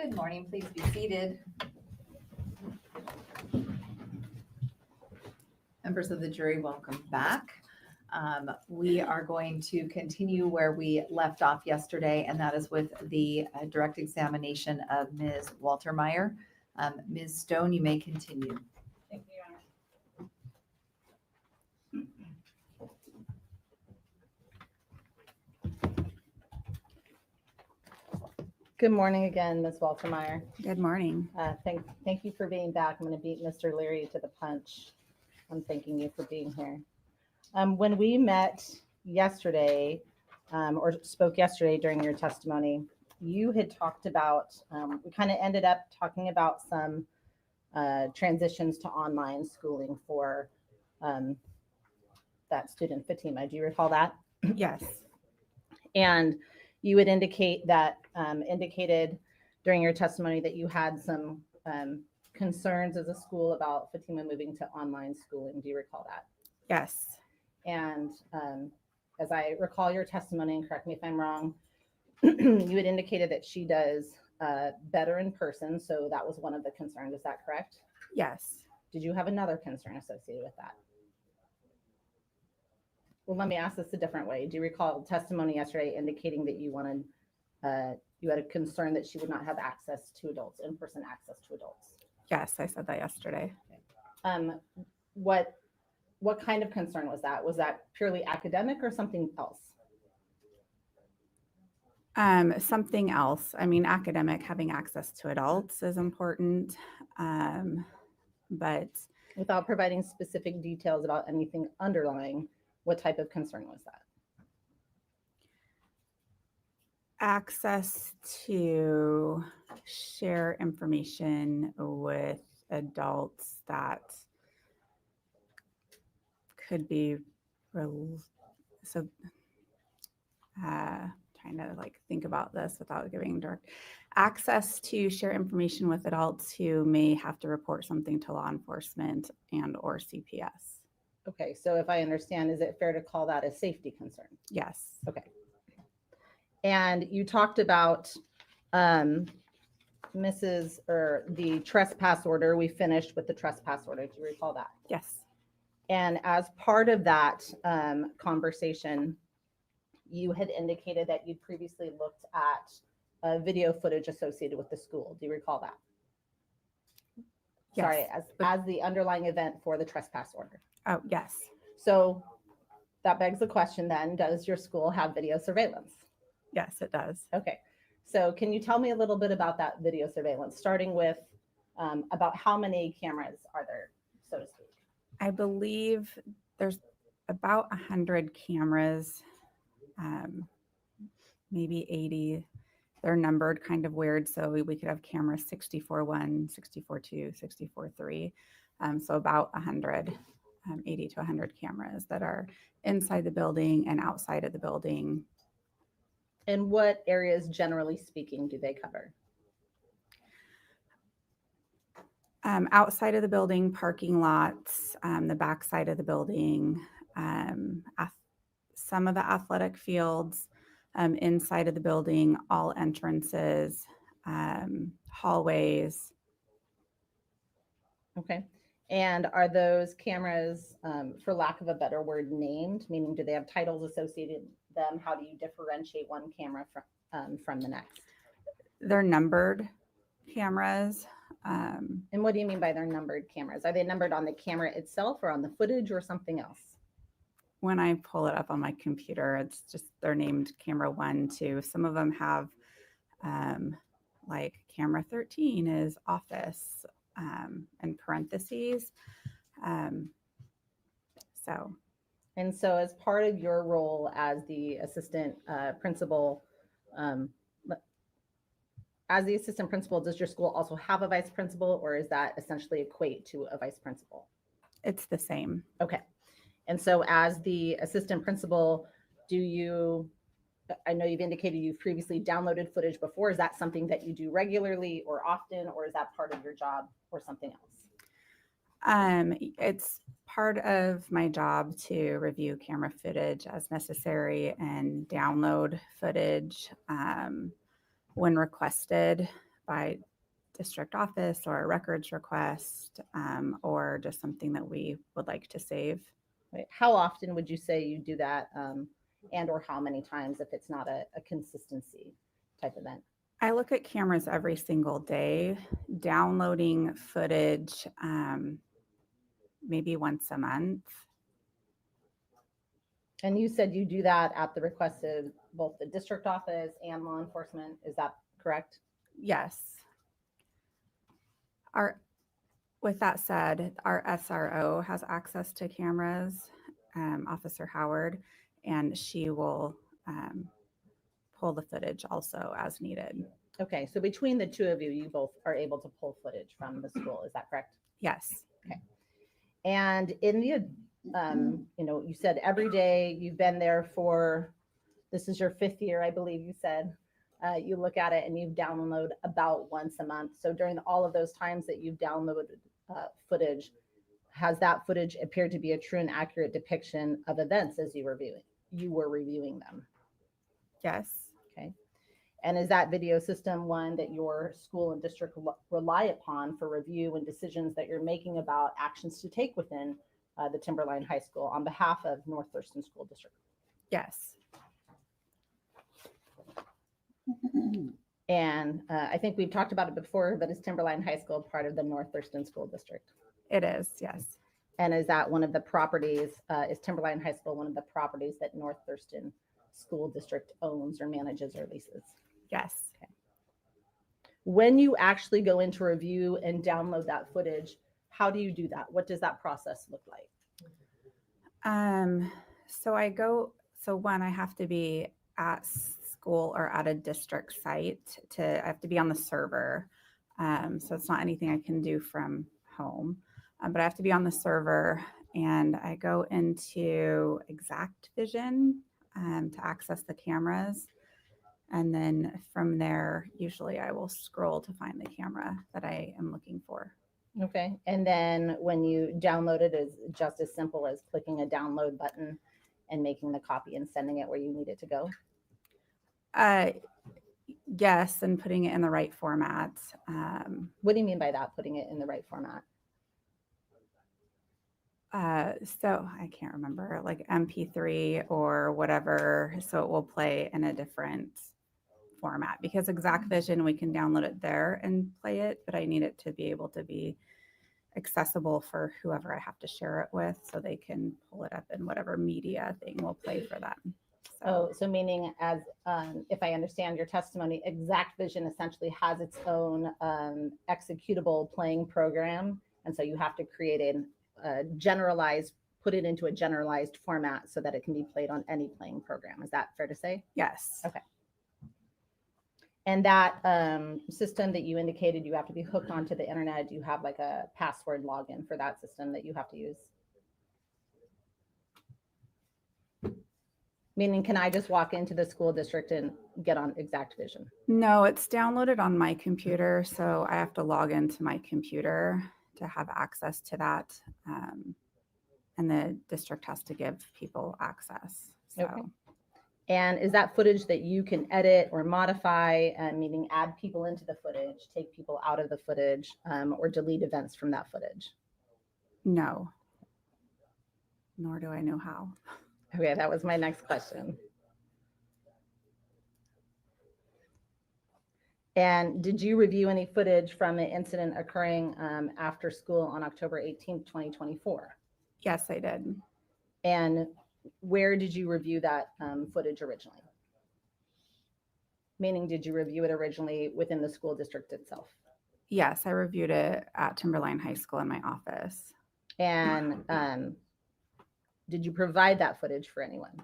Good morning. Please be seated. Members of the jury, welcome back. We are going to continue where we left off yesterday, and that is with the direct examination of Ms. Waltermeyer. Ms. Stone, you may continue. Thank you, Your Honor. Good morning again, Ms. Waltermeyer. Good morning. Thank you for being back. I'm going to beat Mr. Leary to the punch. I'm thanking you for being here. When we met yesterday, or spoke yesterday during your testimony, you had talked about, we kind of ended up talking about some transitions to online schooling for that student, Fatima. Do you recall that? Yes. And you would indicated during your testimony that you had some concerns as a school about Fatima moving to online schooling. Do you recall that? Yes. And as I recall your testimony, and correct me if I'm wrong, you had indicated that she does better in person. So that was one of the concerns. Is that correct? Yes. Did you have another concern associated with that? Well, let me ask this a different way. Do you recall testimony yesterday indicating that you wanted, you had a concern that she would not have access to adults, in-person access to adults? Yes, I said that yesterday. What kind of concern was that? Was that purely academic or something else? Something else. I mean, academic, having access to adults is important, but Without providing specific details about anything underlying, what type of concern was that? access to share information with adults that could be so trying to think about this without giving direct access to share information with adults who may have to report something to law enforcement and or CPS. Okay, so if I understand, is it fair to call that a safety concern? Yes. Okay. And you talked about the trespass order. We finished with the trespass order. Do you recall that? Yes. And as part of that conversation, you had indicated that you'd previously looked at video footage associated with the school. Do you recall that? Yes. Sorry, as the underlying event for the trespass order. Oh, yes. So that begs the question then, does your school have video surveillance? Yes, it does. Okay. So can you tell me a little bit about that video surveillance, starting with about how many cameras are there, so to speak? I believe there's about 100 cameras, maybe 80. They're numbered kind of weird. So we could have camera 64-1, 64-2, 64-3. So about 100, 80 to 100 cameras that are inside the building and outside of the building. And what areas, generally speaking, do they cover? Outside of the building, parking lots, the back side of the building, some of the athletic fields, inside of the building, all entrances, hallways. Okay. And are those cameras, for lack of a better word, named? Meaning, do they have titles associated with them? How do you differentiate one camera from the next? They're numbered cameras. And what do you mean by they're numbered cameras? Are they numbered on the camera itself or on the footage or something else? When I pull it up on my computer, it's just they're named camera 1, 2. Some of them have like camera 13 is office in parentheses. And so as part of your role as the assistant principal, does your school also have a vice principal, or is that essentially equate to a vice principal? It's the same. Okay. And so as the assistant principal, I know you've indicated you've previously downloaded footage before. Is that something that you do regularly or often, or is that part of your job or something else? It's part of my job to review camera footage as necessary and download footage when requested by district office or a records request, or just something that we would like to save. Right. How often would you say you do that, and or how many times if it's not a consistency type event? I look at cameras every single day, downloading footage maybe once a month. And you said you do that at the request of both the district office and law enforcement. Is that correct? Yes. With that said, our SRO has access to cameras, Officer Howard, and she will pull the footage also as needed. Okay, so between the two of you, you both are able to pull footage from the school. Is that correct? Yes. And in the, you said every day you've been there for, this is your 5th year, I believe you said. You look at it and you download about once a month. So during all of those times that you've downloaded footage, has that footage appeared to be a true and accurate depiction of events as you were reviewing them? Yes. Okay. And is that video system one that your school and district rely upon for review and decisions that you're making about actions to take within the Timberline High School on behalf of North Thurston School District? Yes. And I think we've talked about it before, but is Timberline High School part of the North Thurston School District? It is, yes. And is that one of the properties, is Timberline High School one of the properties that North Thurston School District owns or manages or leases? Yes. Okay. When you actually go into review and download that footage, how do you do that? What does that process look like? So one, I have to be at school or at a district site I have to be on the server. So it's not anything I can do from home, but I have to be on the server, and I go into Exact Vision to access the cameras. And then from there, usually I will scroll to find the camera that I am looking for. Okay. And then when you download it, is just as simple as clicking a download button and making the copy and sending it where you need it to go? Yes, and putting it in the right format. What do you mean by that, putting it in the right format? So I can't remember, like MP3 or whatever. So it will play in a different format, because Exact Vision, we can download it there and play it, but I need it to be able to be accessible for whoever I have to share it with, so they can pull it up in whatever media thing will play for them. So meaning, as if I understand your testimony, Exact Vision essentially has its own executable playing program, and so you have to create a generalized, put it into a generalized format so that it can be played on any playing program. Is that fair to say? Yes. Okay. And that system that you indicated, you have to be hooked onto the internet. Do you have like a password login for that system that you have to use? Meaning, can I just walk into the school district and get on Exact Vision? No, it's downloaded on my computer, so I have to log into my computer to have access to that. And the district has to give people access. So. Okay. And is that footage that you can edit or modify, meaning add people into the footage, take people out of the footage, or delete events from that footage? No, nor do I know how. Okay, that was my next question. And did you review any footage from an incident occurring after school on October 18th, 2024? Yes, I did. And where did you review that footage originally? Meaning, did you review it originally within the school district itself? Yes, I reviewed it at Timberline High School in my office. And did you provide that footage for anyone?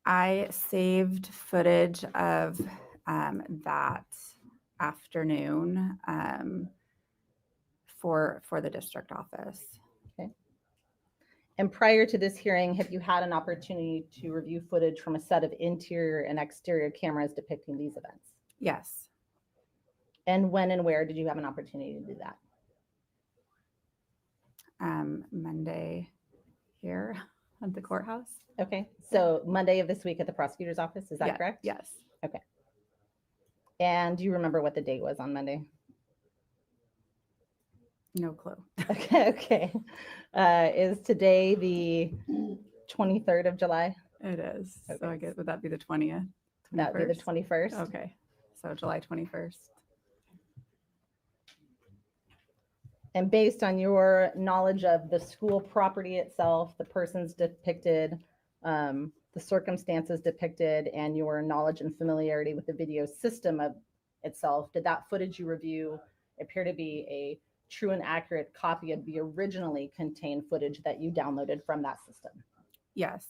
I saved footage of that afternoon for the district office. Okay. And prior to this hearing, have you had an opportunity to review footage from a set of interior and exterior cameras depicting these events? Yes. And when and where did you have an opportunity to do that? Monday here at the courthouse. Okay, so Monday of this week at the prosecutor's office, is that correct? Yes. Okay. And do you remember what the date was on Monday? No clue. Okay. Is today the 23rd of July? It is. So Okay. I guess, would that be the 20th? That would be the 21st? 21st. Okay. So July 21st. And based on your knowledge of the school property itself, the persons depicted, the circumstances depicted, and your knowledge and familiarity with the video system of itself, did that footage you review appear to be a true and accurate copy of the originally contained footage that you downloaded from that system? Yes.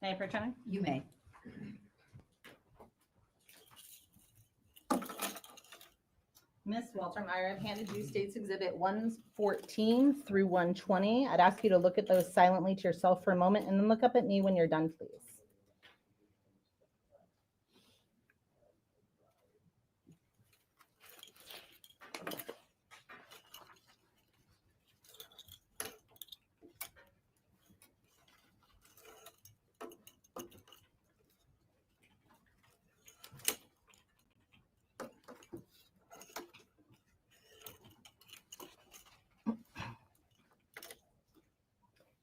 May I approach, Honor? You may. Miss Walter Meyer, I've handed you States Exhibit 114 through 120. I'd ask you to look at those silently to yourself for a moment and then look up at me when you're done, please.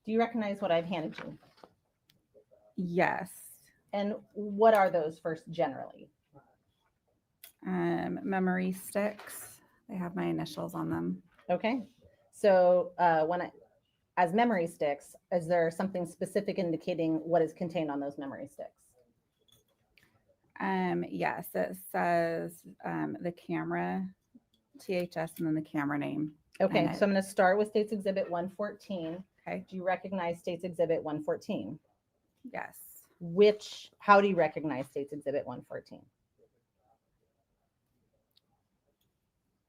Do you recognize what I've handed you? Yes. And what are those first generally? Memory sticks. They have my initials on them. Okay. So as memory sticks, is there something specific indicating what is contained on those memory sticks? Yes, it says the camera, THS, and then the camera name. Okay, And so I'm going to start with States Exhibit 114. Okay. Do you recognize States Exhibit 114? Yes. How do you recognize States Exhibit 114?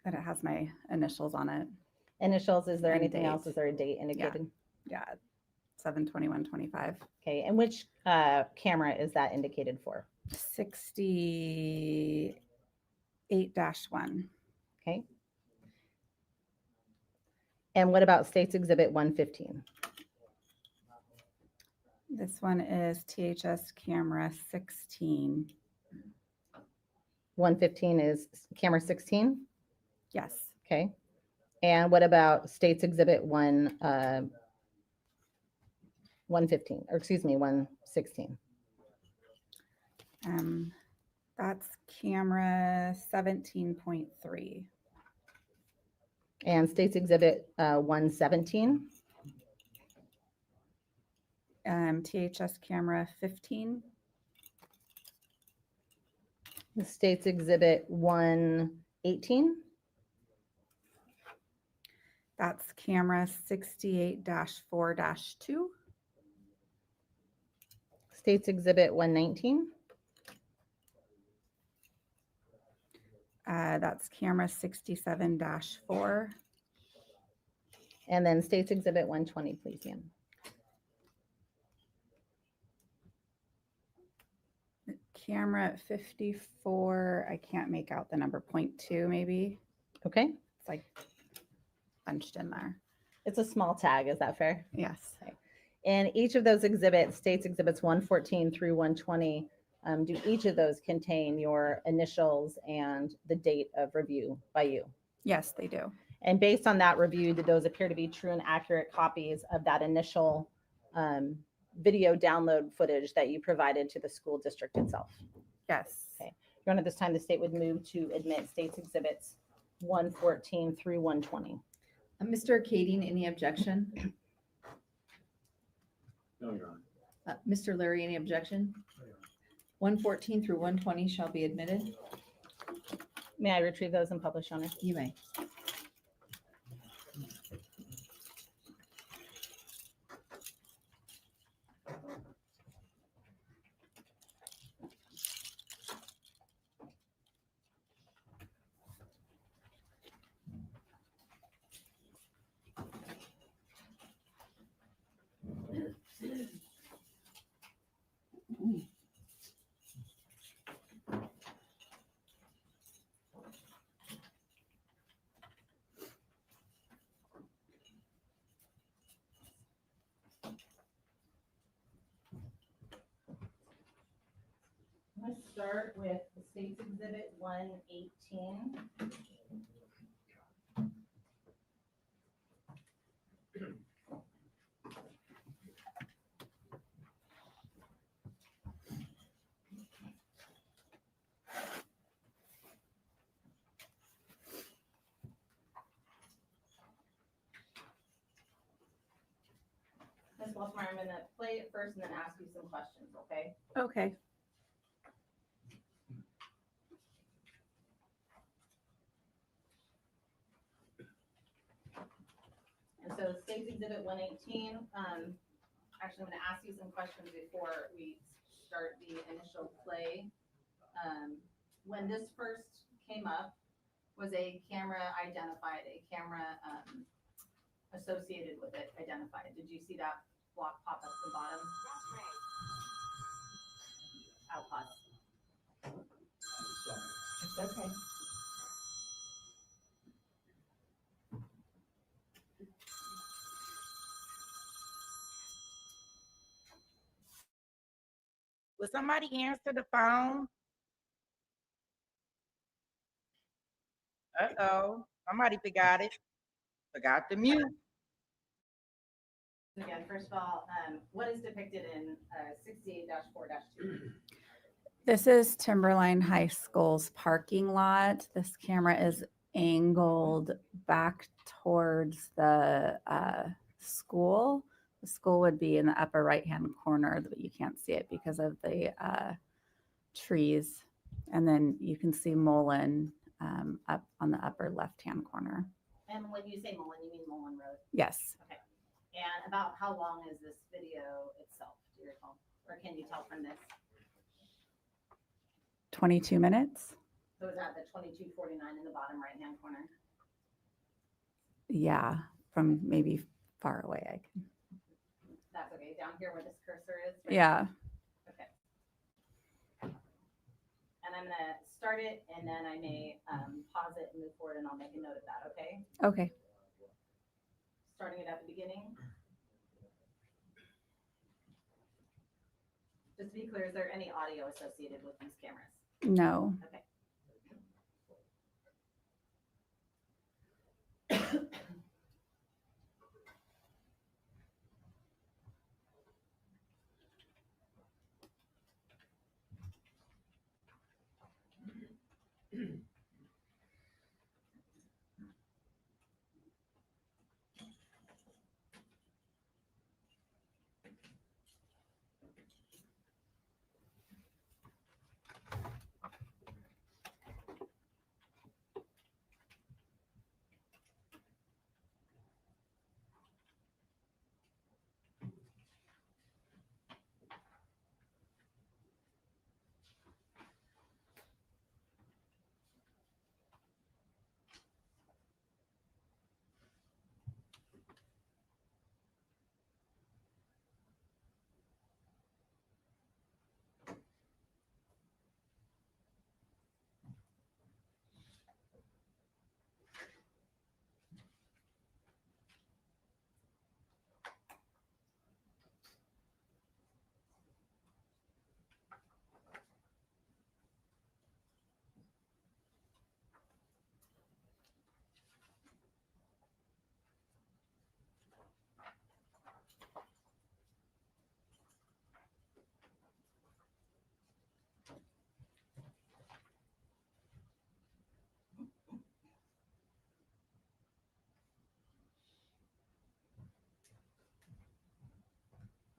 That it has my initials on it. Initials, is there And anything else? date. Is there a date indicated? Yeah. 7/21/25. Okay, and which camera is that indicated for? 68-1. Okay. And what about States Exhibit 115? This one is THS camera 16. 115 is camera 16? Yes. Okay. And what about States Exhibit 115, or excuse me, 116? That's camera 17.3. And States Exhibit 117? THS camera 15. The States Exhibit 118? That's camera 68-4-2. States Exhibit 119? That's camera 67-4. And then States Exhibit 120, please, Ian. Camera 54, I can't make out the number, 0.2 maybe. Okay. It's like bunched in there. It's a small tag. Is that fair? Yes. And each of those exhibits, States Exhibits 114 through 120, do each of those contain your initials and the date of review by you? Yes, they do. And based on that review, did those appear to be true and accurate copies of that initial video download footage that you provided to the school district itself? Yes. Okay. Your Honor, at this time, the state would move to admit States Exhibits 114 through 120. Mr. Kading, any objection? No, Your Honor. Mr. Larry, any objection? 114 through 120 shall be admitted. May I retrieve those and publish, Your Honor? You may. to start with the State's Exhibit 118. Ms. Waltmeyer, I'm going to play it first and then ask you some questions, okay? Okay. And so State's Exhibit 118, actually, I'm going to ask you some questions before we start the initial play. When this first came up, was a camera identified, a camera associated with it identified? Did you see that block pop up at the bottom? I'll pause. It's okay. Will somebody answer the phone? Uh-oh, somebody forgot it. Forgot the mute. Again, first of all, what is depicted in 68-4-2? This is Timberline High School's parking lot. This camera is angled back towards the school. The school would be in the upper right-hand corner, but you can't see it because of the trees. And then you can see Mullen up on the upper left-hand corner. And when you say Mullen, you mean Mullen Road? Yes. Okay. And about how long is this video itself? Do you recall? Or can you tell from this? 22 minutes. So is that the 22:49 in the bottom right-hand corner? Yeah, from maybe far away. I can. That's okay. Down here where this cursor is? Right? Yeah. Okay. And I'm gonna start it and then I may pause it and move forward and I'll make a note of that, okay? Okay. Starting it at the beginning. Just to be clear, is there any audio associated with these cameras? No. Okay.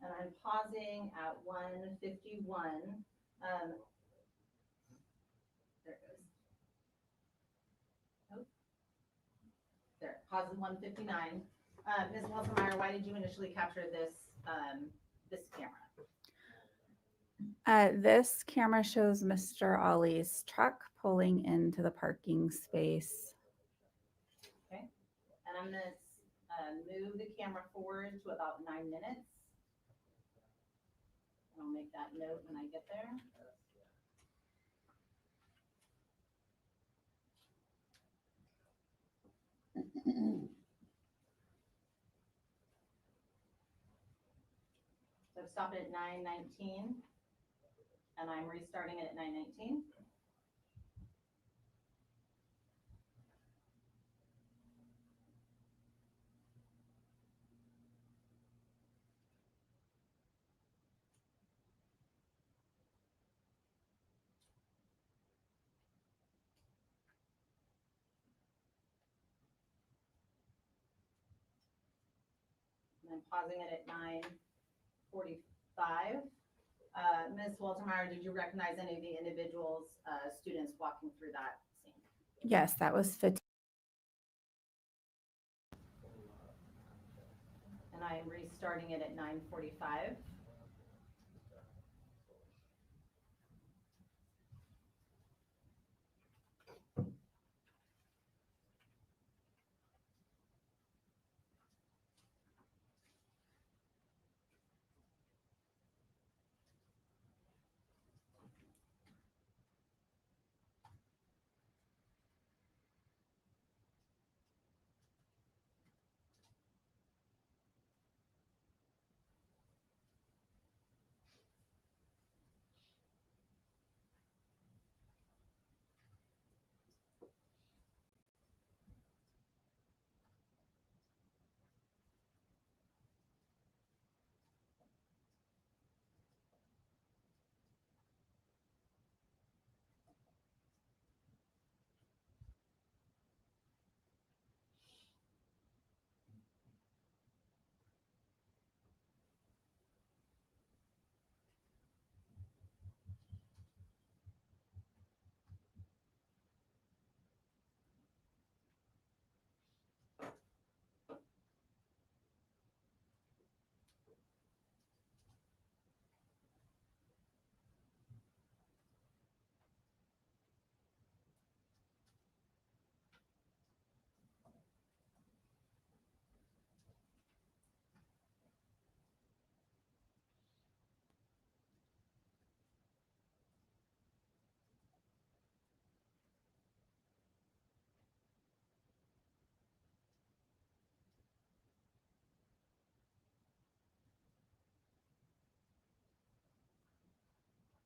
And I'm pausing at 1:51. There it goes. Oh. There, pause at 1:59. Ms. Waltmeyer, why did you initially capture this this camera? This camera shows Mr. Ali's truck pulling into the parking space. Okay, and I'm gonna move the camera forward to about 9 minutes. I'll make that note when I get there. So stop it at 9:19. And I'm restarting it at 9:19. And I'm pausing it at 9:45. Ms. Waltermeyer, did you recognize any of the individuals, students walking through that scene? Yes, that was Fatima. And I am restarting it at 9:45.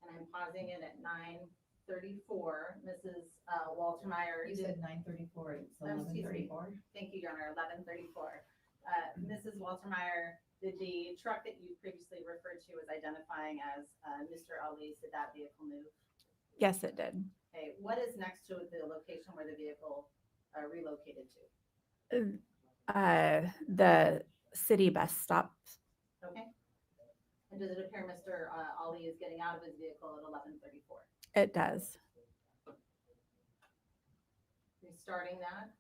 And I'm pausing it at 9:34. Mrs. Waltermeyer. You said 9:34, it's Oh, excuse me. 11:34. Thank you, Your Honor, 11:34. Mrs. Waltermeyer, did the truck that you previously referred to as identifying as Mr. Ali's, did that vehicle move? Yes, it did. Okay, what is next to the location where the vehicle relocated to? The city bus stop. Okay. And does it appear Mr. Ali is getting out of his vehicle at 11:34? It does. Restarting that.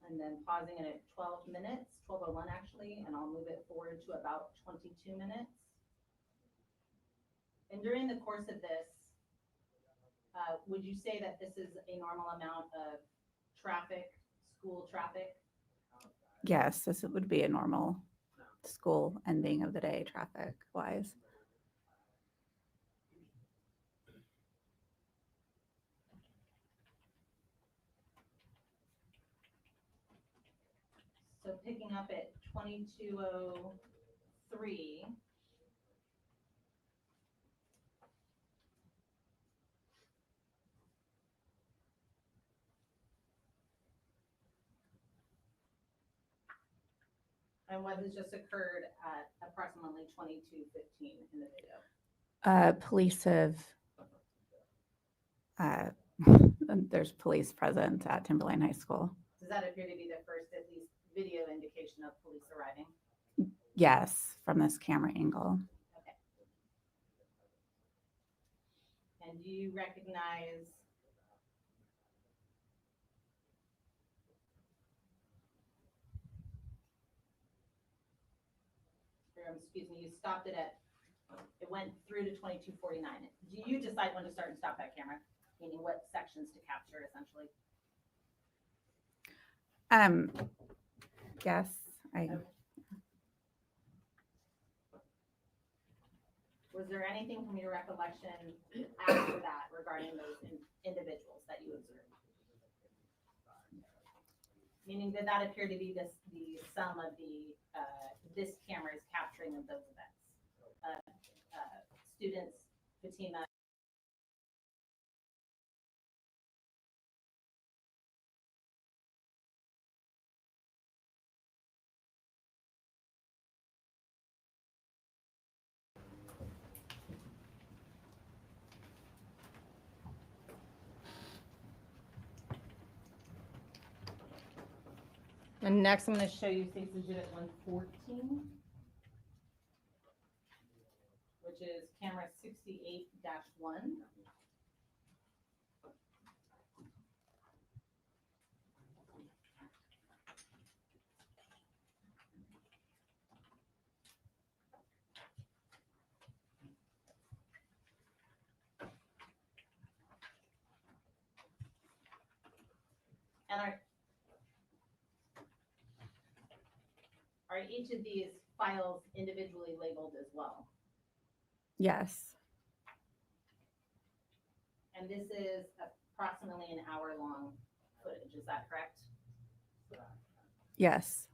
And then pausing it at 12 minutes, 12:01 actually, and I'll move it forward to about 22 minutes. And during the course of this, would you say that this is a normal amount of traffic, school traffic? Yes, this would be a normal school ending of the day traffic wise. So picking up at 22:03. And what has just occurred at approximately 22:15 in the video? Police have, there's police present at Timberline High School. Does that appear to be the first, at least, video indication of police arriving? Yes, from this camera angle. Okay. And do you recognize excuse me, you stopped it at, it went through to 22:49. Do you decide when to start and stop that camera? Meaning what sections to capture essentially? Yes, Was there anything from your recollection after that regarding those individuals that you observed? Meaning, did that appear to be the sum of this camera's capturing of those events? Students, Fatima. And next, I'm going to show you State's Exhibit 114, which is camera 68-1. And are each of these files individually labeled as well? yes, And this is approximately an hour-long footage, is that correct? yes.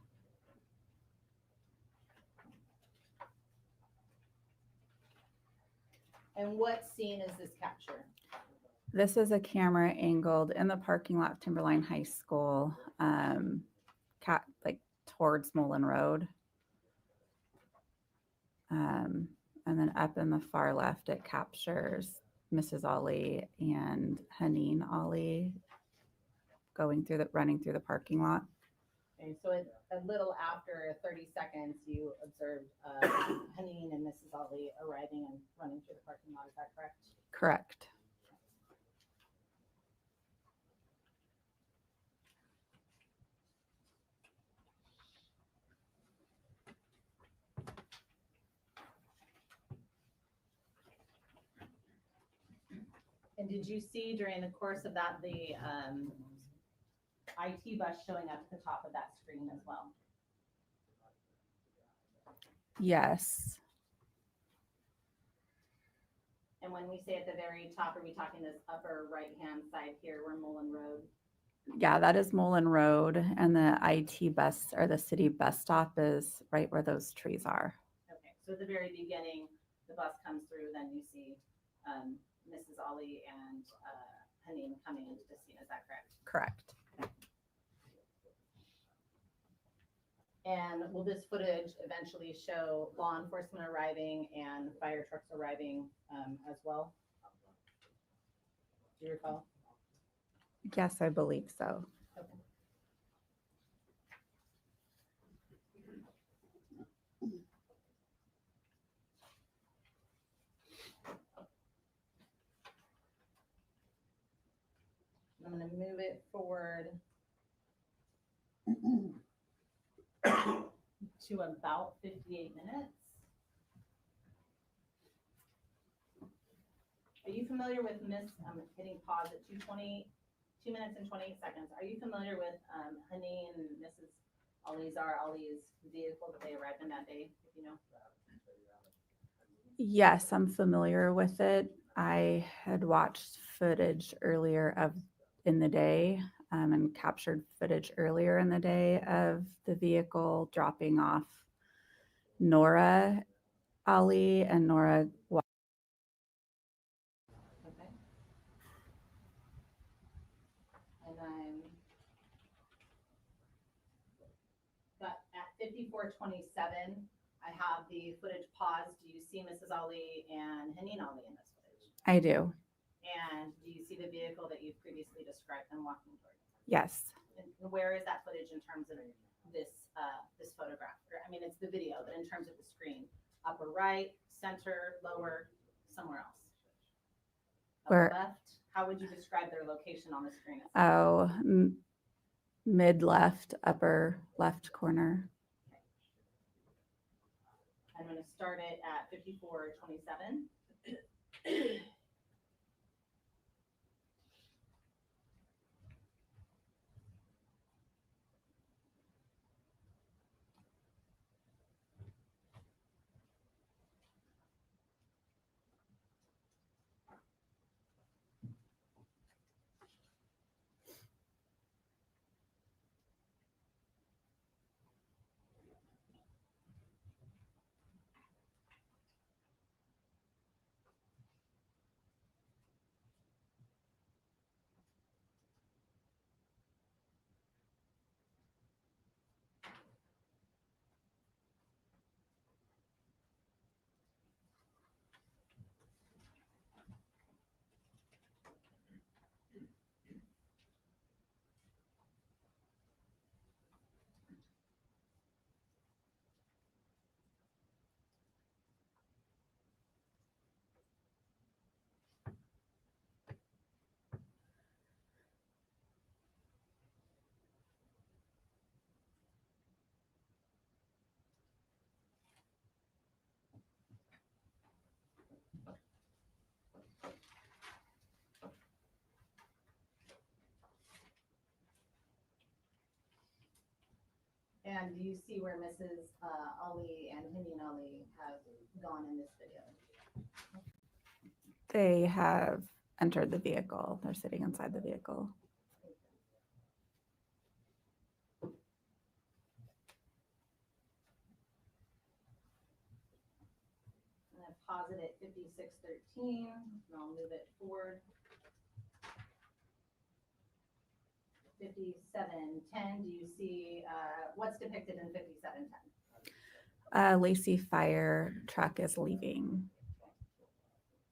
And what scene is this capture? This is a camera angled in the parking lot of Timberline High School, like towards Mullen Road. And then up in the far left, it captures Mrs. Ali and Haneen Ali running through the parking lot. Okay, so a little after 30 seconds, you observed Haneen and Mrs. Ali arriving and running through the parking lot, is that correct? Correct. And did you see during the course of that the IT bus showing up at the top of that screen as well? Yes. And when we say at the very top, are we talking this upper right-hand side here where Mullen Road? Yeah, that is Mullen Road, and the IT bus or the city bus stop is right where those trees are. Okay, so at the very beginning, the bus comes through, then you see Mrs. Ali and Haneen coming into the scene, is that correct? Correct. And will this footage eventually show law enforcement arriving and fire trucks arriving as well? Do you recall? Yes, I believe so. Okay. I'm going to move it forward to about 58 minutes. Are you familiar with I'm hitting pause at 2 minutes and 28 seconds. Are you familiar with Haneen and Mrs. Zahraa Ali's vehicle that they arrived in that day, if you know? Yes, I'm familiar with it. I had watched footage earlier in the day and captured footage earlier in the day of the vehicle dropping off Nora Ali and Nora. Okay. And I'm got at 54:27. I have the footage paused. Do you see Mrs. Ali and Haneen Ali in this footage? I do. And do you see the vehicle that you've previously described them walking towards? Yes. And where is that footage in terms of this this photograph? I mean, it's the video, but in terms of the screen, upper right, center, lower, somewhere else. Upper left. How would you describe their location on the screen? Oh, mid left, upper left corner. I'm going to start it at 54:27. And do you see where Mrs. Ali and Hinyan Ali have gone in this video? They have entered the vehicle. They're sitting inside the vehicle. I'm gonna pause it at 56:13, and I'll move it forward. 57:10, do you see, what's depicted in 57:10? Lacey fire truck is leaving.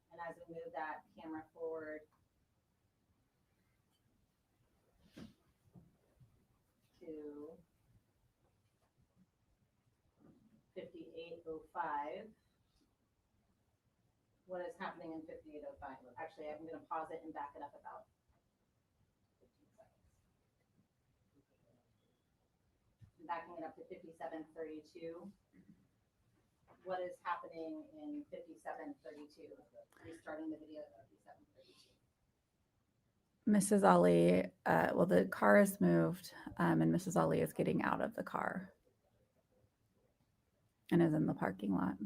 And as we move that camera forward to 58:05, what is happening in 58:05? Actually, I'm gonna pause it and back it up about 15 seconds. I'm backing it up to 57:32. What is happening in 57:32? Restarting the video at 57:32. Mrs. Ali, well, the car is moved, and Mrs. Ali is getting out of the car and is in the parking lot.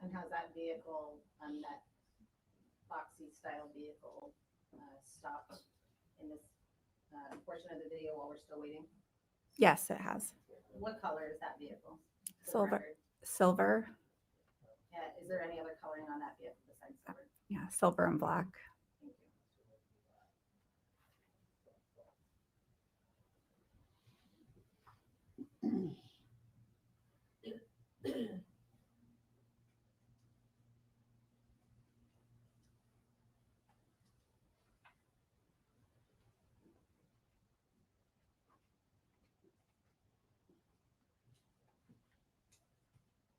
And has that vehicle, that boxy style vehicle, stopped in this portion of the video while we're still waiting? Yes, it has. What color is that vehicle? For the Silver. record. Silver. Is there any other coloring on that vehicle besides silver? Yeah, silver and black. Thank you.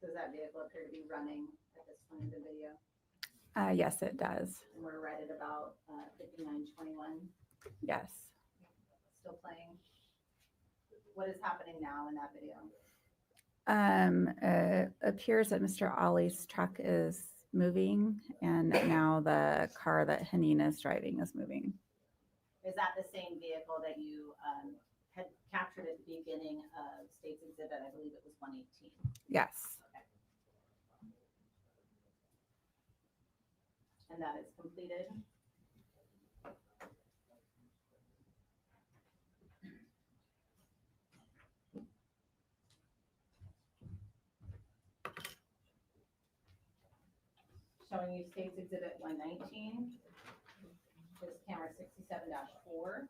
Does that vehicle appear to be running at this point in the video? Yes, it does. And we're right at about 59:21. Yes. Still playing. What is happening now in that video? It appears that Mr. Ali's truck is moving, and now the car that Haneen is driving is moving. Is that the same vehicle that you had captured at the beginning of State's Exhibit? I believe it was 118. Yes. And that is completed. Showing you State's Exhibit 119. This is camera 67-4.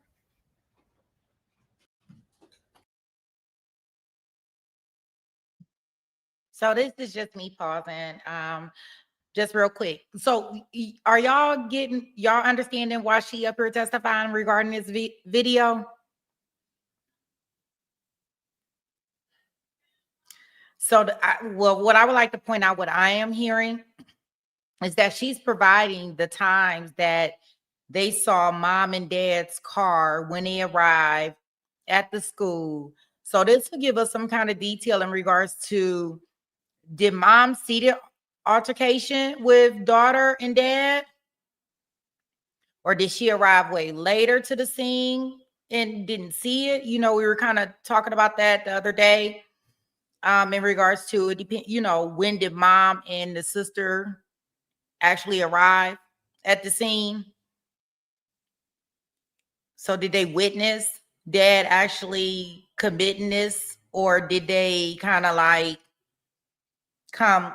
So this is just me pausing, just real quick. So are y'all understanding why she up here testifying regarding this video? So well, what I would like to point out, what I am hearing is that she's providing the times that they saw mom and dad's car when they arrived at the school. So this will give us some kind of detail in regards to, did mom see the altercation with daughter and dad? Or did she arrive way later to the scene and didn't see it? You know, we were kind of talking about that the other day in regards to, when did mom and the sister actually arrive at the scene? So did they witness dad actually committing this, or did they kind of like come,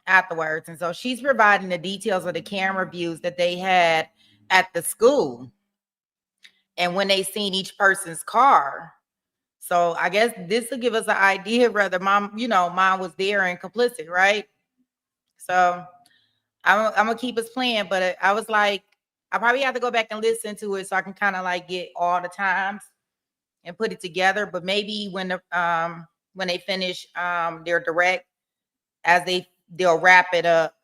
afterwards? And so she's providing the details of the camera views that they had at the school and when they seen each person's car. So I guess this will give us an idea whether mom was there and complicit, right? So I'm gonna keep us playing, but I was like, I probably have to go back and listen to it so I can kind of like get all the times and put it together. But maybe when they finish their direct, they'll wrap it up,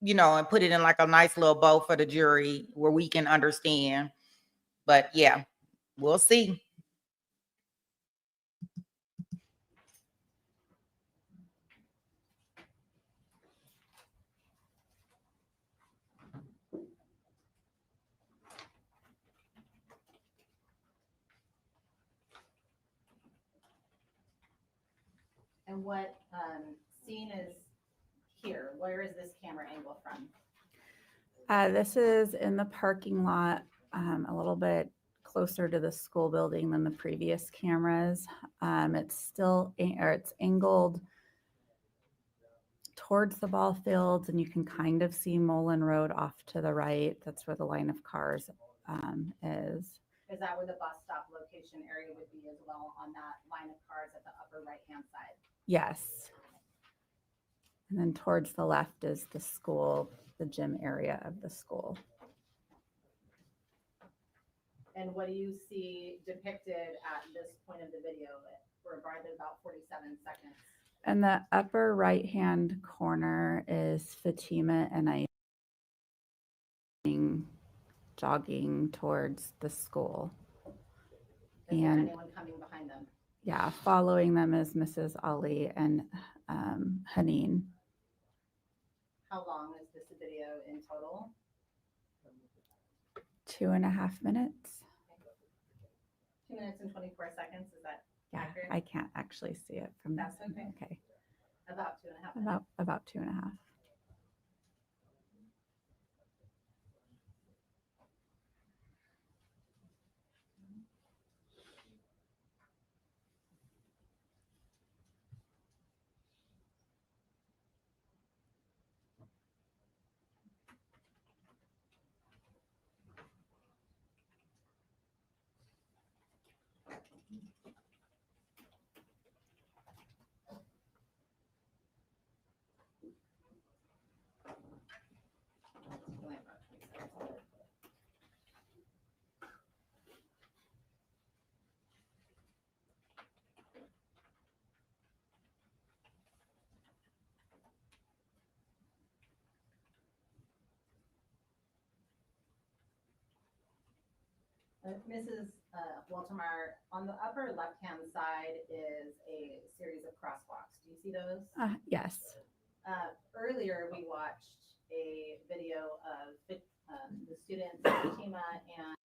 and put it in like a nice little bow for the jury where we can understand. But yeah, we'll see. And what scene is here? Where is this camera angle from? This is in the parking lot, a little bit closer to the school building than the previous cameras. It's angled towards the ball fields, and you can kind of see Mullen Road off to the right. That's where the line of cars is. Is that where the bus stop location area would be as well, on that line of cars at the upper right-hand side? Yes. And then towards the left is the school, the gym area of the school. And what do you see depicted at this point of the video? We're right at about 47 seconds. In the upper right-hand corner is Fatima and I jogging towards the school. Is there anyone coming behind them? Yeah, following them is Mrs. Ali and Haneen. How long is this video in total? 2.5 minutes. 2 minutes and 24 seconds, is that Yeah, accurate? I can't actually see it from That's this. okay. Okay. About 2.5 minutes. About 2.5. Only about 20 seconds. Mrs. Waltermeyer, on the upper left-hand side is a series of crosswalks. Do you see those? Yes. Earlier, we watched a video of the students, Fatima and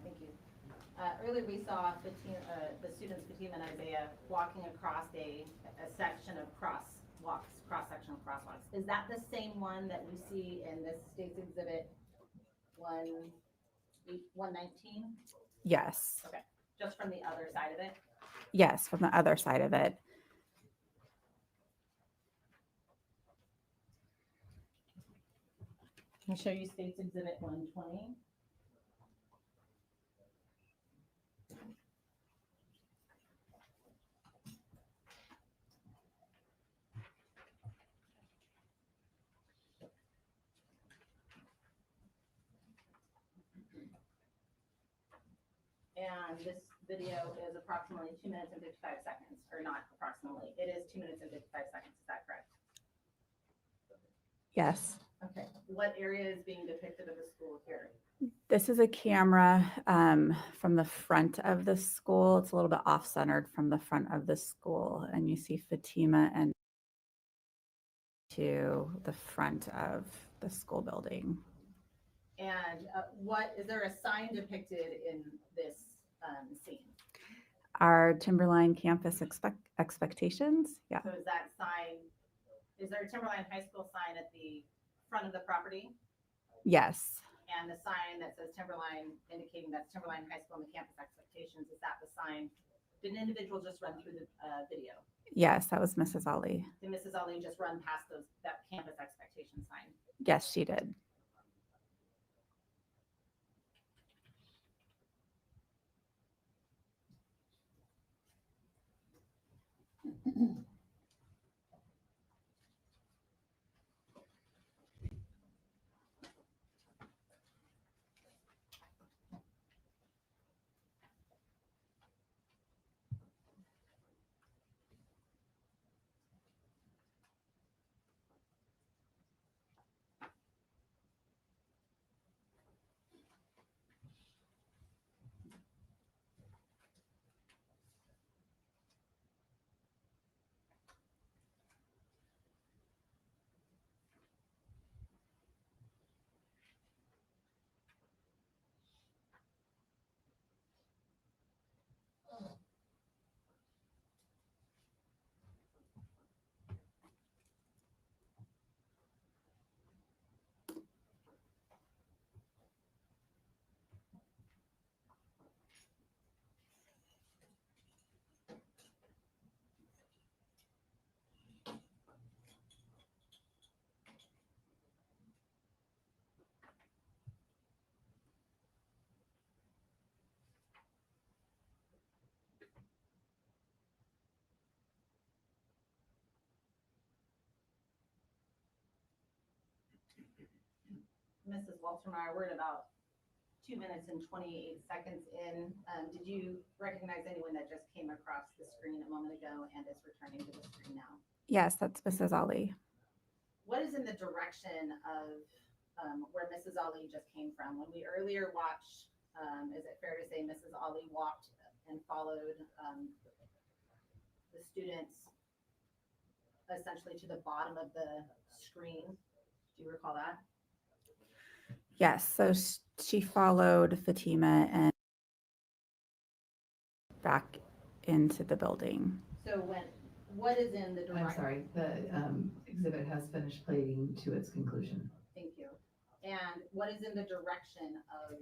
thank you. Earlier, we saw the students, Fatima and Isaiah, walking across a section of cross-sectional crosswalks. Is that the same one that we see in this state's exhibit 119? Yes. Okay, just from the other side of it? Yes, from the other side of it. I'll show you state's exhibit 120. And this video is approximately 2 minutes and 55 seconds, or not approximately, it is 2 minutes and 55 seconds, is that correct? Yes. Okay, what area is being depicted of the school here? This is a camera from the front of the school. It's a little bit off-centered from the front of the school, and you see Fatima and to the front of the school building. And what is there a sign depicted in this scene? Our Timberline campus expectations. Yeah. So is that sign, is there a Timberline High School sign at the front of the property? Yes. And the sign that says Timberline, indicating that's Timberline High School and the campus expectations, is that the sign? Did an individual just run through the video? Yes, that was Mrs. Ali. Did Mrs. Ali just run past that campus expectation sign? Yes, she did. Mrs. Waltermeyer, we're at about 2 minutes and 28 seconds in. Did you recognize anyone that just came across the screen a moment ago and is returning to the screen now? Yes, that's Mrs. Ali. What is in the direction of where Mrs. Ali just came from? When we earlier watched, is it fair to say Mrs. Ali walked and followed the students essentially to the bottom of the screen? Do you recall that? Yes, so she followed Fatima and back into the building. So what is in the direction? I'm sorry, the exhibit has finished playing to its conclusion. Thank you. And what is in the direction of,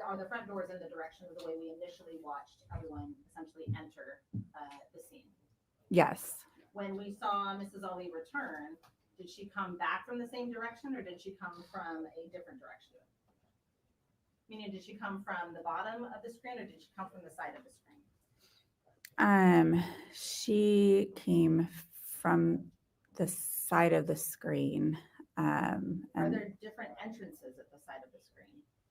are the front doors in the direction of the way we initially watched everyone essentially enter the scene? Yes, When we saw Mrs. Ali return, did she come back from the same direction or did she come from a different direction? Meaning, did she come from the bottom of the screen or did she come from the side of the screen? she came from the side of the screen. Are And there different entrances at the side of the screen?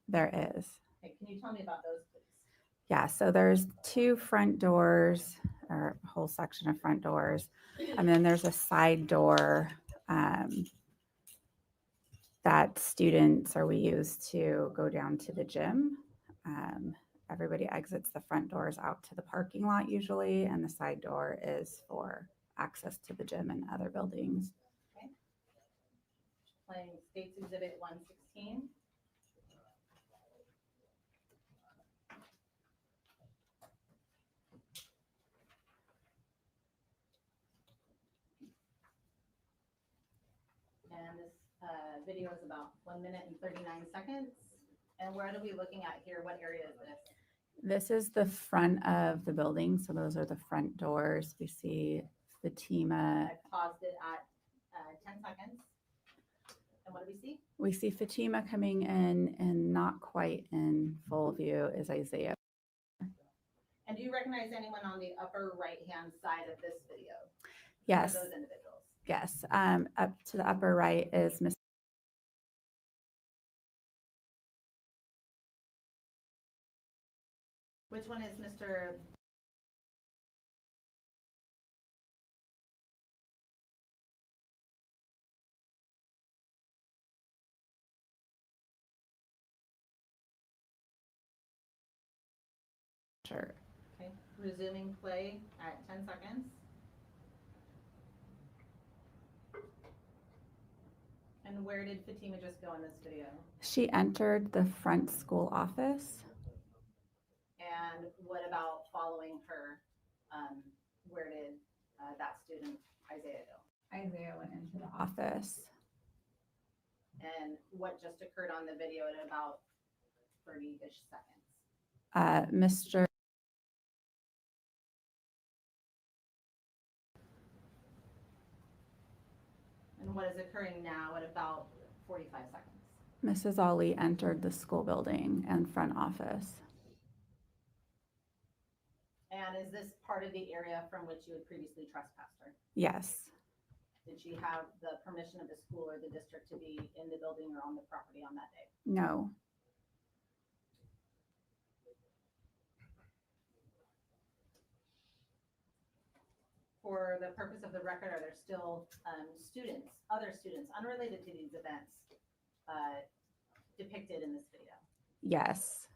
there is. Okay, can you tell me about those, please? Yeah, so there's 2 front doors, or a whole section of front doors, and then there's a side door that students, or we use to go down to the gym. Everybody exits the front doors out to the parking lot usually, and the side door is for access to the gym and other buildings. Playing States Exhibit 116. And this video is about 1 minute and 39 seconds. And what are we looking at here? What area is this? This is the front of the building, so those are the front doors. We see Fatima. I paused it at 10 seconds. And what do we see? We see Fatima coming in, and not quite in full view is Isaiah. And do you recognize anyone on the upper right-hand side of this video? Yes, Those individuals. yes. Up to the upper right is Miss. Which one is Mr. Sure. Okay, resuming play at 10 seconds. And where did Fatima just go in this video? She entered the front school office. And what about following her? Where did that student, Isaiah, go? Isaiah went into the office. And what just occurred on the video at about 30-ish seconds? Mr. And what is occurring now at about 45 seconds? Mrs. Ali entered the school building and front office. And is this part of the area from which you had previously trespassed her? Yes, Did she have the permission of the school or the district to be in the building or on the property on that day? no, For the purpose of the record, are there still students, other students, unrelated to these events depicted in this video? yes.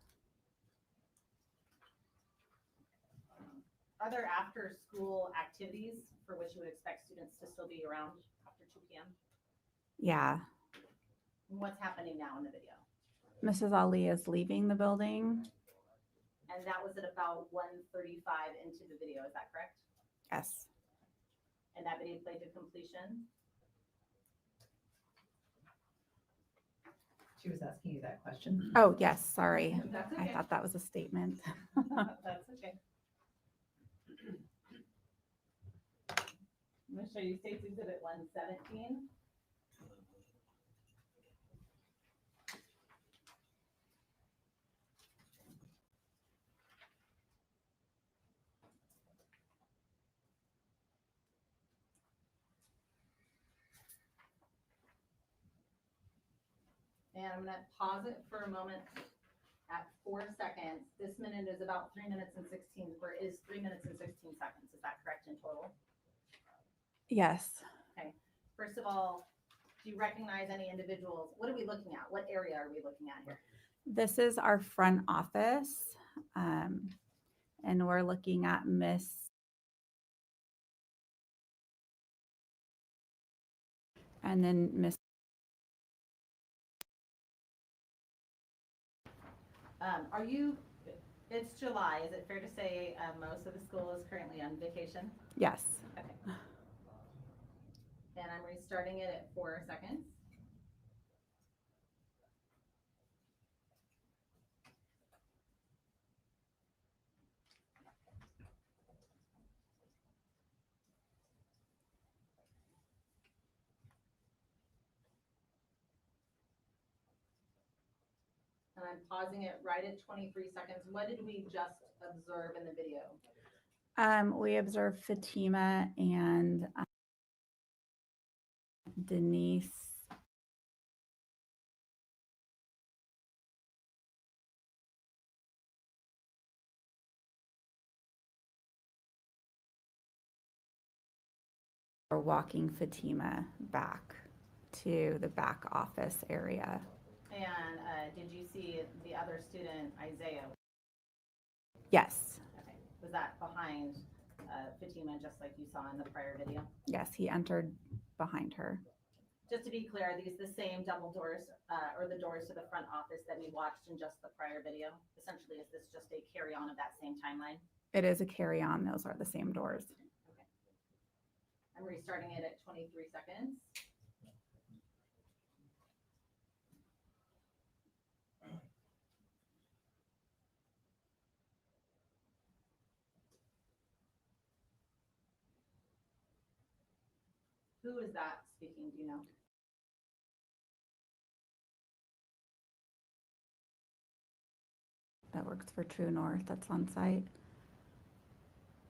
Are there after-school activities for which you would expect students to still be around after 2 p.m.? Yeah. And what's happening now in the video? Mrs. Ali is leaving the building. And that was at about 1:35 into the video, is that correct? Yes. And that video played to completion? She was asking you that question. Oh, yes, sorry. That's I okay. thought that was a statement. That's okay. I'm going to show you States Exhibit 117. And I'm gonna pause it for a moment at 4 seconds. This minute is about 3 minutes and 16, or is 3 minutes and 16 seconds. Is that correct in total? Yes. First of all, do you recognize any individuals? What are we looking at? What area are we looking at here? This is our front office. And we're looking at Miss. And then Miss. It's July. Is it fair to say most of the school is currently on vacation? Yes. Okay. And I'm restarting it at 4 seconds. And I'm pausing it right at 23 seconds. What did we just observe in the video? We observed Fatima and Denise. We're walking Fatima back to the back office area. And did you see the other student, Isaiah? Yes. Okay. Was that behind Fatima, just like you saw in the prior video? Yes, he entered behind her. Just to be clear, are these the same double doors or the doors to the front office that we watched in just the prior video? Essentially, is this just a carry-on of that same timeline? It is a carry-on. Those are the same doors. Okay. I'm restarting it at 23 seconds. Who is that speaking? Do you know? That works for True North. That's on site.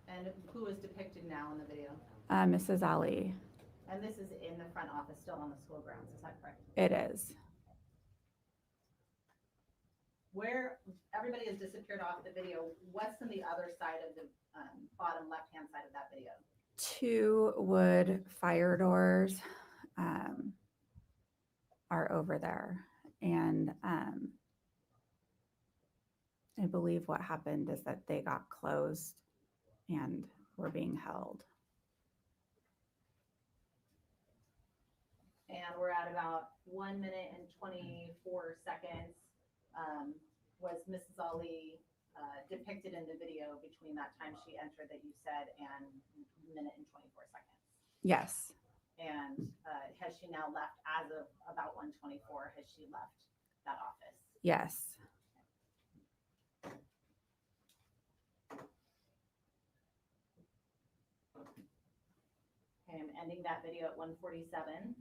And who is depicted now in the video? Mrs. Ali. And this is in the front office, still on the school grounds, is that correct? It is. Where everybody has disappeared off the video, what's on the other side of the bottom left-hand side of that video? 2 wood fire doors are over there. And I believe what happened is that they got closed and were being held. And we're at about 1 minute and 24 seconds. Was Mrs. Ali depicted in the video between that time she entered that you said and minute and 24 seconds? Yes. And has she now left as of about 1:24? Has she left that office? Yes. Okay, I'm ending that video at 1:47.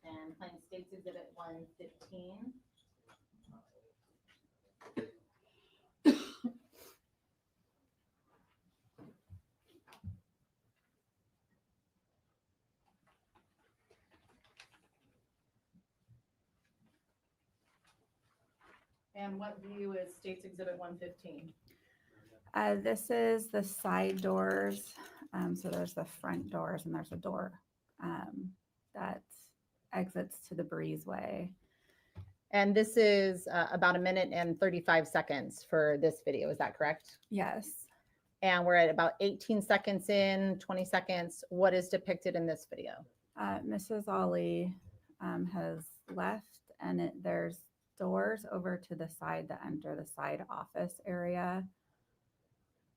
And playing States Exhibit 115. And what view is States Exhibit 115? This is the side doors. So there's the front doors and there's a door that exits to the breezeway. And this is about 1 minute and 35 seconds for this video. Is that correct? Yes. And we're at about 18 seconds in, 20 seconds. What is depicted in this video? Mrs. Ali has left, and there's doors over to the side that enter the side office area.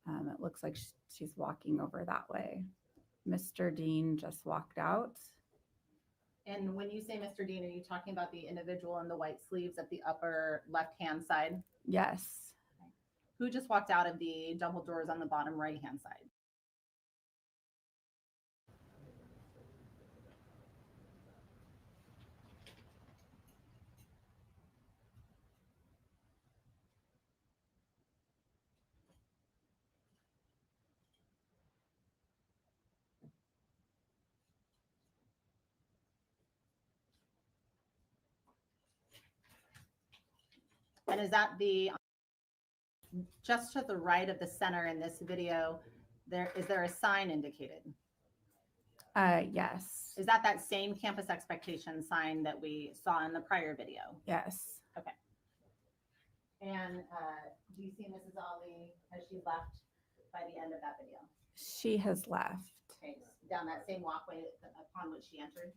It looks like she's walking over that way. Mr. Dean just walked out. And when you say Mr. Dean, are you talking about the individual in the white sleeves at the upper left-hand side? Yes. Who just walked out of the double doors on the bottom right-hand side? And is that just to the right of the center in this video, is there a sign indicated? Yes. Is that same campus expectation sign that we saw in the prior video? Yes. And do you see Mrs. Ali, has she left by the end of that video? She has left. Okay, down that same walkway upon which she entered?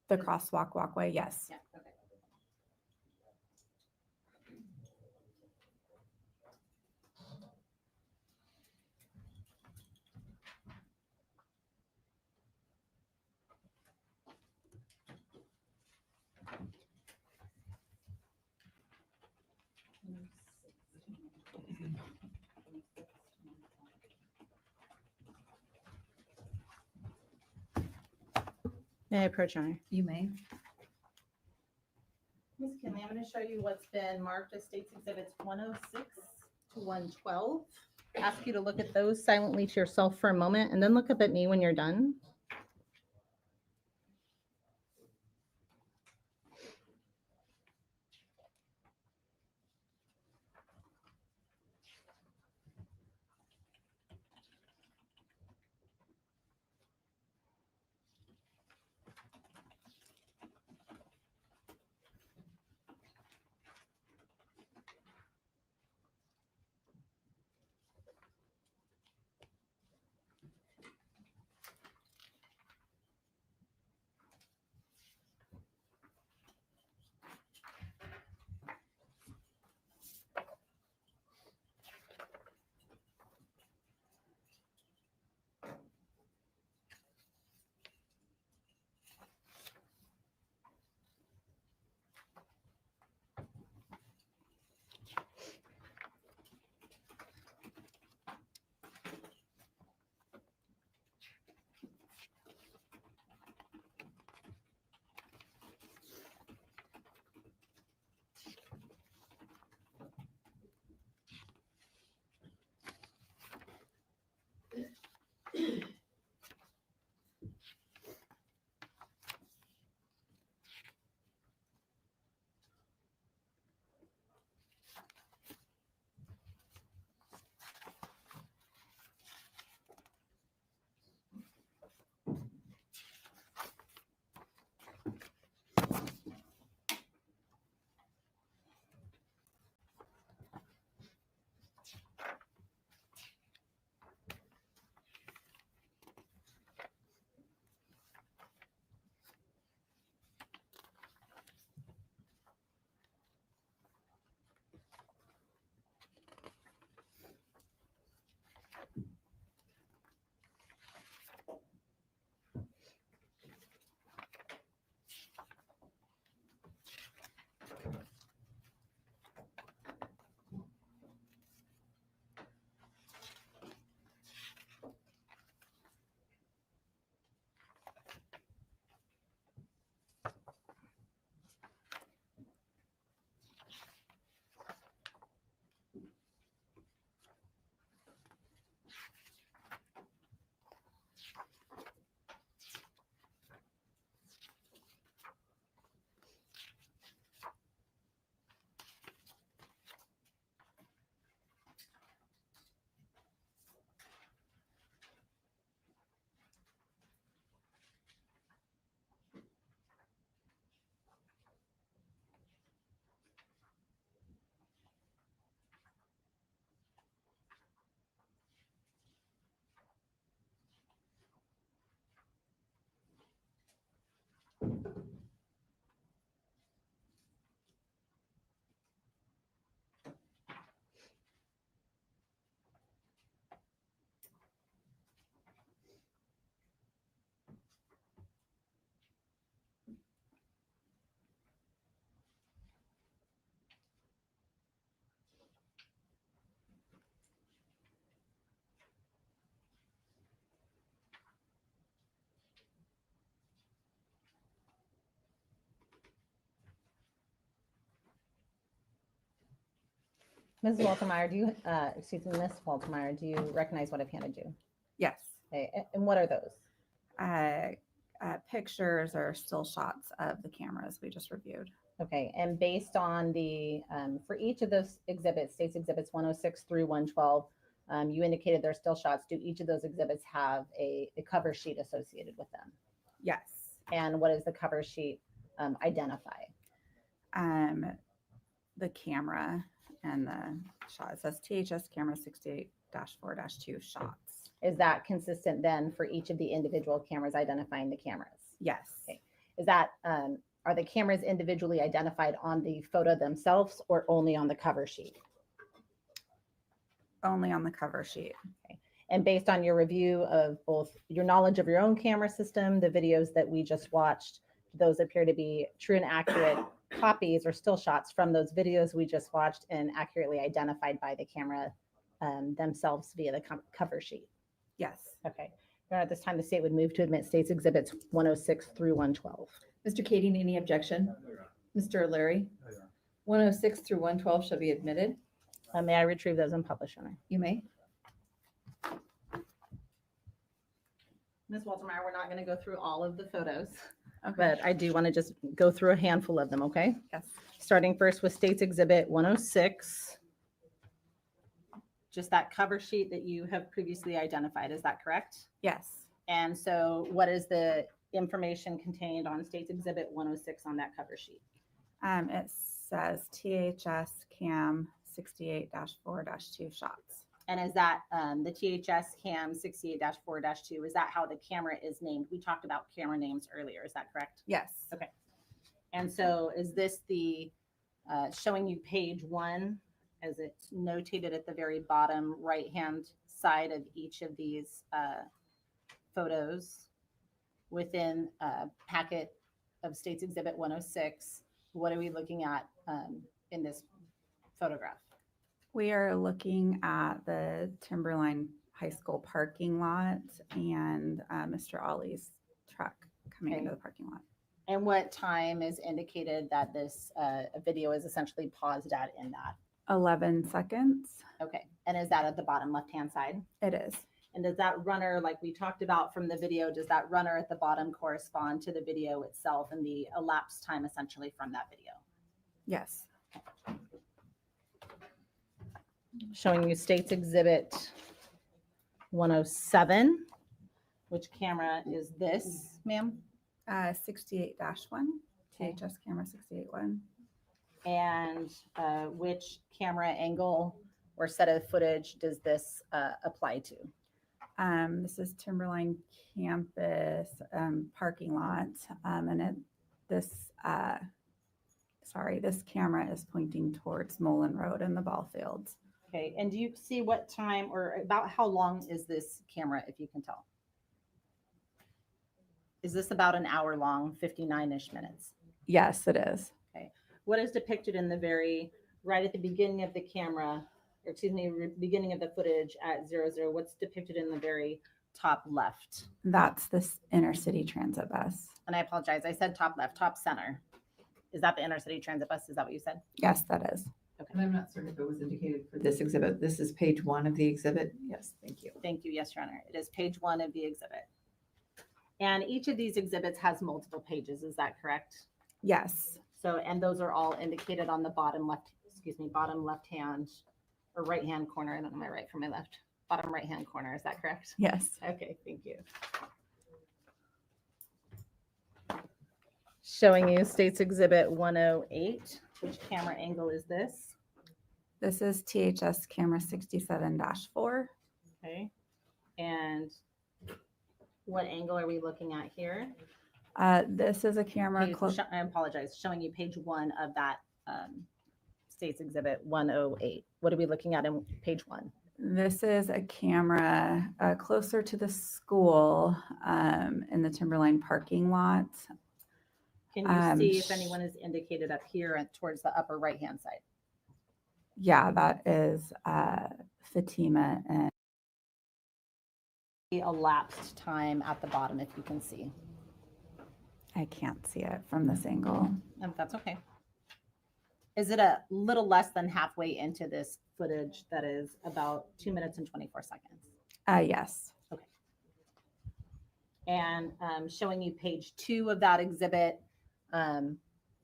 The crosswalk walkway, yes. Yeah, okay. May I approach, Your Honor? You may. Ms. Kinley, I'm going to show you what's been marked as State's Exhibits 106 to 112. Ask you to look at those silently to yourself for a moment and then look up at me when you're done. Ms. Waltermeyer, Miss Waltermeyer, do you recognize what I've handed you? Yes. Okay, and what are those? Pictures or still shots of the cameras we just reviewed. Okay, and based on the, for each of those exhibits, states exhibits 106 through 112, you indicated they're still shots. Do each of those exhibits have a cover sheet associated with them? Yes. And what does the cover sheet identify? The camera and the shot. It says THS camera 68-4-2 shots. Is that consistent then for each of the individual cameras identifying the cameras? Yes. Okay. Is that, are the cameras individually identified on the photo themselves or only on the cover sheet? Only on the cover sheet. And based on your review of both your knowledge of your own camera system, the videos that we just watched, those appear to be true and accurate copies or still shots from those videos we just watched and accurately identified by the camera themselves via the cover sheet? Yes. Okay. At this time, the state would move to admit states exhibits 106 through 112. Mr. Kading, any objection? No, Your Honor. Mr. O'Leary? No, Your Honor. 106 through 112 shall be admitted. May I retrieve those and publish, Your Honor? You may. Ms. Waltermeyer, we're not going to go through all of the photos, Okay. but I do want to just go through a handful of them, okay? Yes. Starting first with States Exhibit 106. Just that cover sheet that you have previously identified, is that correct? Yes. And so what is the information contained on States Exhibit 106 on that cover sheet? It says THS cam 68-4-2 shots. And is that the THS CAM 68-4-2, is that how the camera is named? We talked about camera names earlier, is that correct? Yes. Okay. And so is this the showing you page 1 as it's notated at the very bottom right-hand side of each of these photos within a packet of States Exhibit 106? What are we looking at in this photograph? We are looking at the Timberline High School parking lot and Mr. Ali's truck coming Okay. into the parking lot. And what time is indicated that this video is essentially paused at in that? 11 seconds. Okay. And is that at the bottom left-hand side? It is. And does that runner, like we talked about from the video, does that runner at the bottom correspond to the video itself and the elapsed time essentially from that video? Yes. Showing you States Exhibit 107. Which camera is this, ma'am? 68-1. Okay. THS camera 68-1. And which camera angle or set of footage does this apply to? This is Timberline campus parking lot. This camera is pointing towards Mullen Road and the ball fields. Okay, and do you see what time or about how long is this camera, if you can tell? Is this about an hour long, 59-ish minutes? Yes, it is. What is depicted in the very, right at the beginning of the camera, or excuse me, beginning of the footage at 00, what's depicted in the very top left? That's this inner city transit bus. And I apologize, I said top left, top center. Is that the inner city transit bus? Is that what you said? Yes, that is. And I'm not certain if it was indicated for This exhibit, this is page 1 of the exhibit. Yes, thank you. Thank you. Yes, Your Honor. It is page 1 of the exhibit. And each of these exhibits has multiple pages. Is that correct? Yes. So, and those are all indicated on the bottom left, excuse me, bottom left hand or right hand corner. I don't know my right from my left. Bottom right hand corner. Is that correct? Yes. Okay, thank you. Showing you States Exhibit 108. Which camera angle is this? This is THS camera 67-4. Okay. And what angle are we looking at here? This is a camera. I apologize. Showing you page 1 of that States Exhibit 108. What are we looking at in page 1? This is a camera closer to the school in the Timberline parking lot. Can you see if anyone is indicated up here and towards the upper right-hand side? Yeah, that is Fatima and The elapsed time at the bottom, if you can see. I can't see it from this angle. That's okay. Is it a little less than halfway into this footage that is about 2 minutes and 24 seconds? Yes. And showing you page 2 of that exhibit,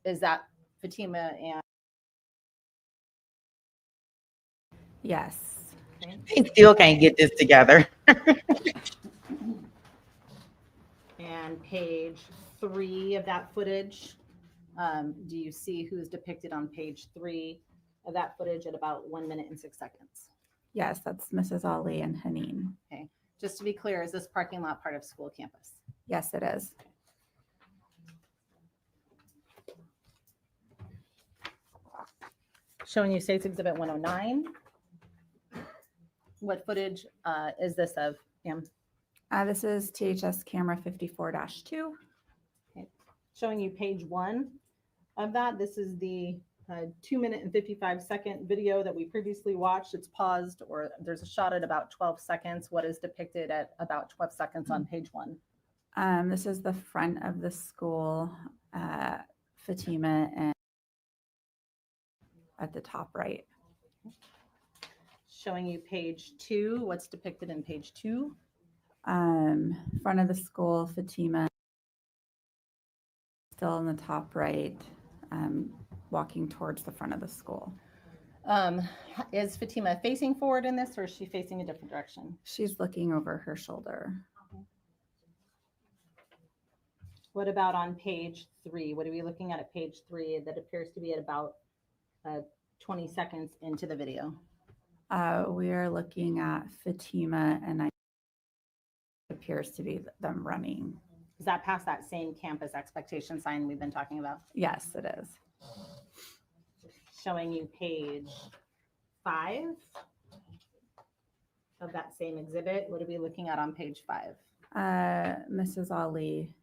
is that Fatima and Yes. okay, They still can't get this together. and page 3 of that footage. Do you see who's depicted on page 3 of that footage at about 1 minute and 6 seconds? Yes, that's Mrs. Ali and Haneen. Okay. Just to be clear, is this parking lot part of school campus? Yes, it is. Showing you States Exhibit 109. What footage is this of, Pam? This is THS camera 54-2. Showing you page 1 of that. This is the 2 minute and 55-second video that we previously watched. It's paused, or there's a shot at about 12 seconds. What is depicted at about 12 seconds on page 1? This is the front of the school, Fatima, and at the top right. Showing you page 2. What's depicted in page 2? Front of the school, Fatima, still in the top right, walking towards the front of the school. Is Fatima facing forward in this, or is she facing a different direction? She's looking over her shoulder. What about on page 3? What are we looking at page 3 that appears to be at about 20 seconds into the video? We are looking at Fatima, and it appears to be them running. Is that past that same campus expectation sign we've been talking about? Yes, it is. Showing you page 5 of that same exhibit. What are we looking at on page 5? Mrs. Ali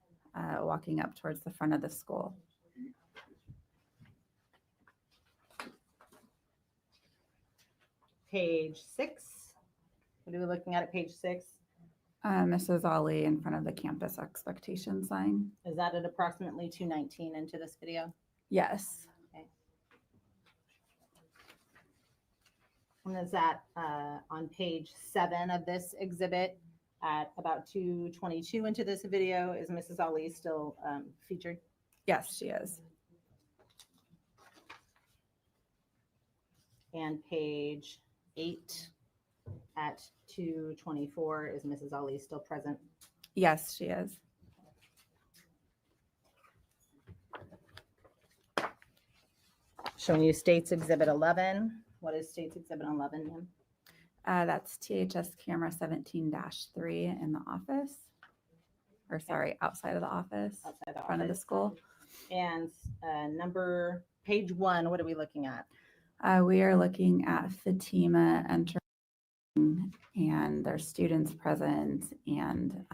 walking up towards the front of the school. Page 6. What are we looking at page 6? Mrs. Ali in front of the campus expectation sign. Is that at approximately 2:19 into this video? Yes. And is that on page 7 of this exhibit at about 2:22 into this video? Is Mrs. Ali still featured? Yes, she is. And page 8 at 2:24, is Mrs. Ali still present? Yes, she is. Showing you States Exhibit 11. What is States Exhibit 11, ma'am? That's THS camera 17-3 in the office. Or sorry, outside of the office, Outside the front of the office. school. And page 1, what are we looking at? We are looking at Fatima entering, and there's students present, and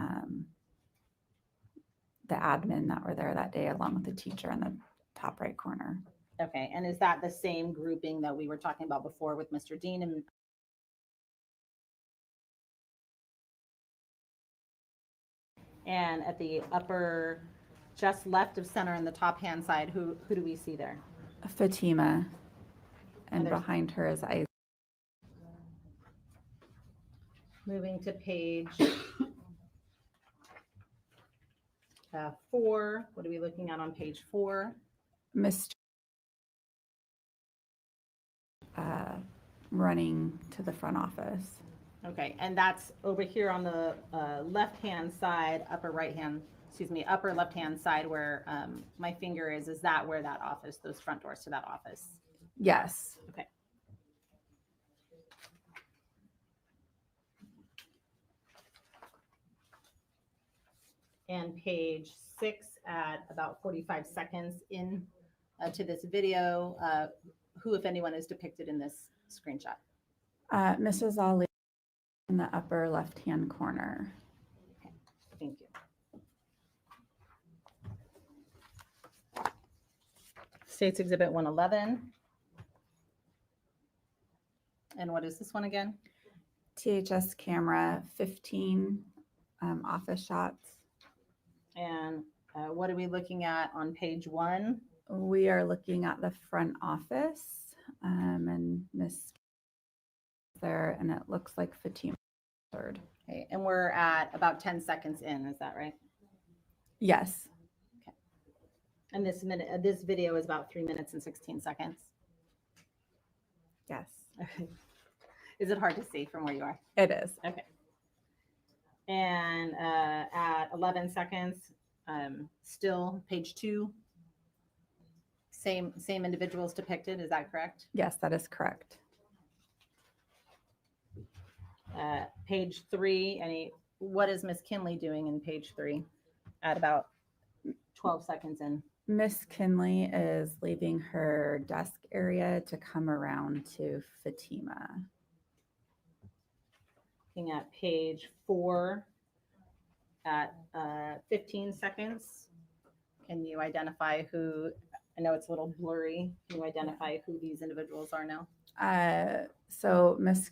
the admin that were there that day, along with the teacher in the top right corner. Okay, and is that the same grouping that we were talking about before with Mr. Dean? And at the upper, just left of center in the top hand side, who do we see there? Fatima, and there's- behind her is Isaac. Moving to page 4. What are we looking at on page 4? Mr. Running to the front office. Okay, and that's over here on the left-hand side, upper left-hand side where my finger is. Is that where that office, those front doors to that office? Yes. Okay. And page 6 at about 45 seconds in to this video, who, if anyone, is depicted in this screenshot? Mrs. Ali in the upper left-hand corner. Thank you. States Exhibit 111. And what is this one again? THS camera 15 office shots. And what are we looking at on page 1? We are looking at the front office, and Miss there, and it looks like Fatima third. Okay, and we're at about 10 seconds in, is that right? Yes. And this video is about 3 minutes and 16 seconds. Yes, Okay. Is it hard to see from where you are? it is. Okay. And at 11 seconds, still page 2, same individuals depicted. Is that correct? Yes, that is correct. Page 3, what is Miss Kinley doing in page 3 at about 12 seconds in? Miss Kinley is leaving her desk area to come around to Fatima. Looking at page 4 at 15 seconds. Can you identify who? I know it's a little blurry. Can you identify who these individuals are now? So Miss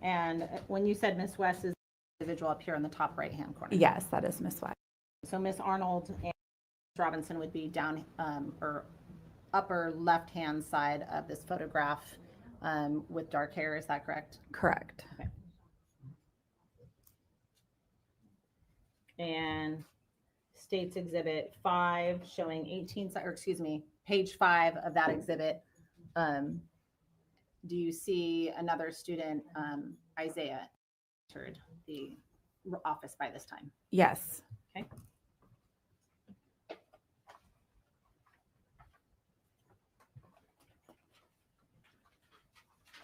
And when you said Miss West is the individual up here in the top right-hand corner. Yes, that is Miss White. So Miss Arnold and Miss Robinson would be down or upper left-hand side of this photograph with dark hair. Is that correct? Correct. Okay. And States Exhibit 5 showing 18, or excuse me, page 5 of that exhibit. Do you see another student, Isaiah, entered the office by this time? Yes. Okay.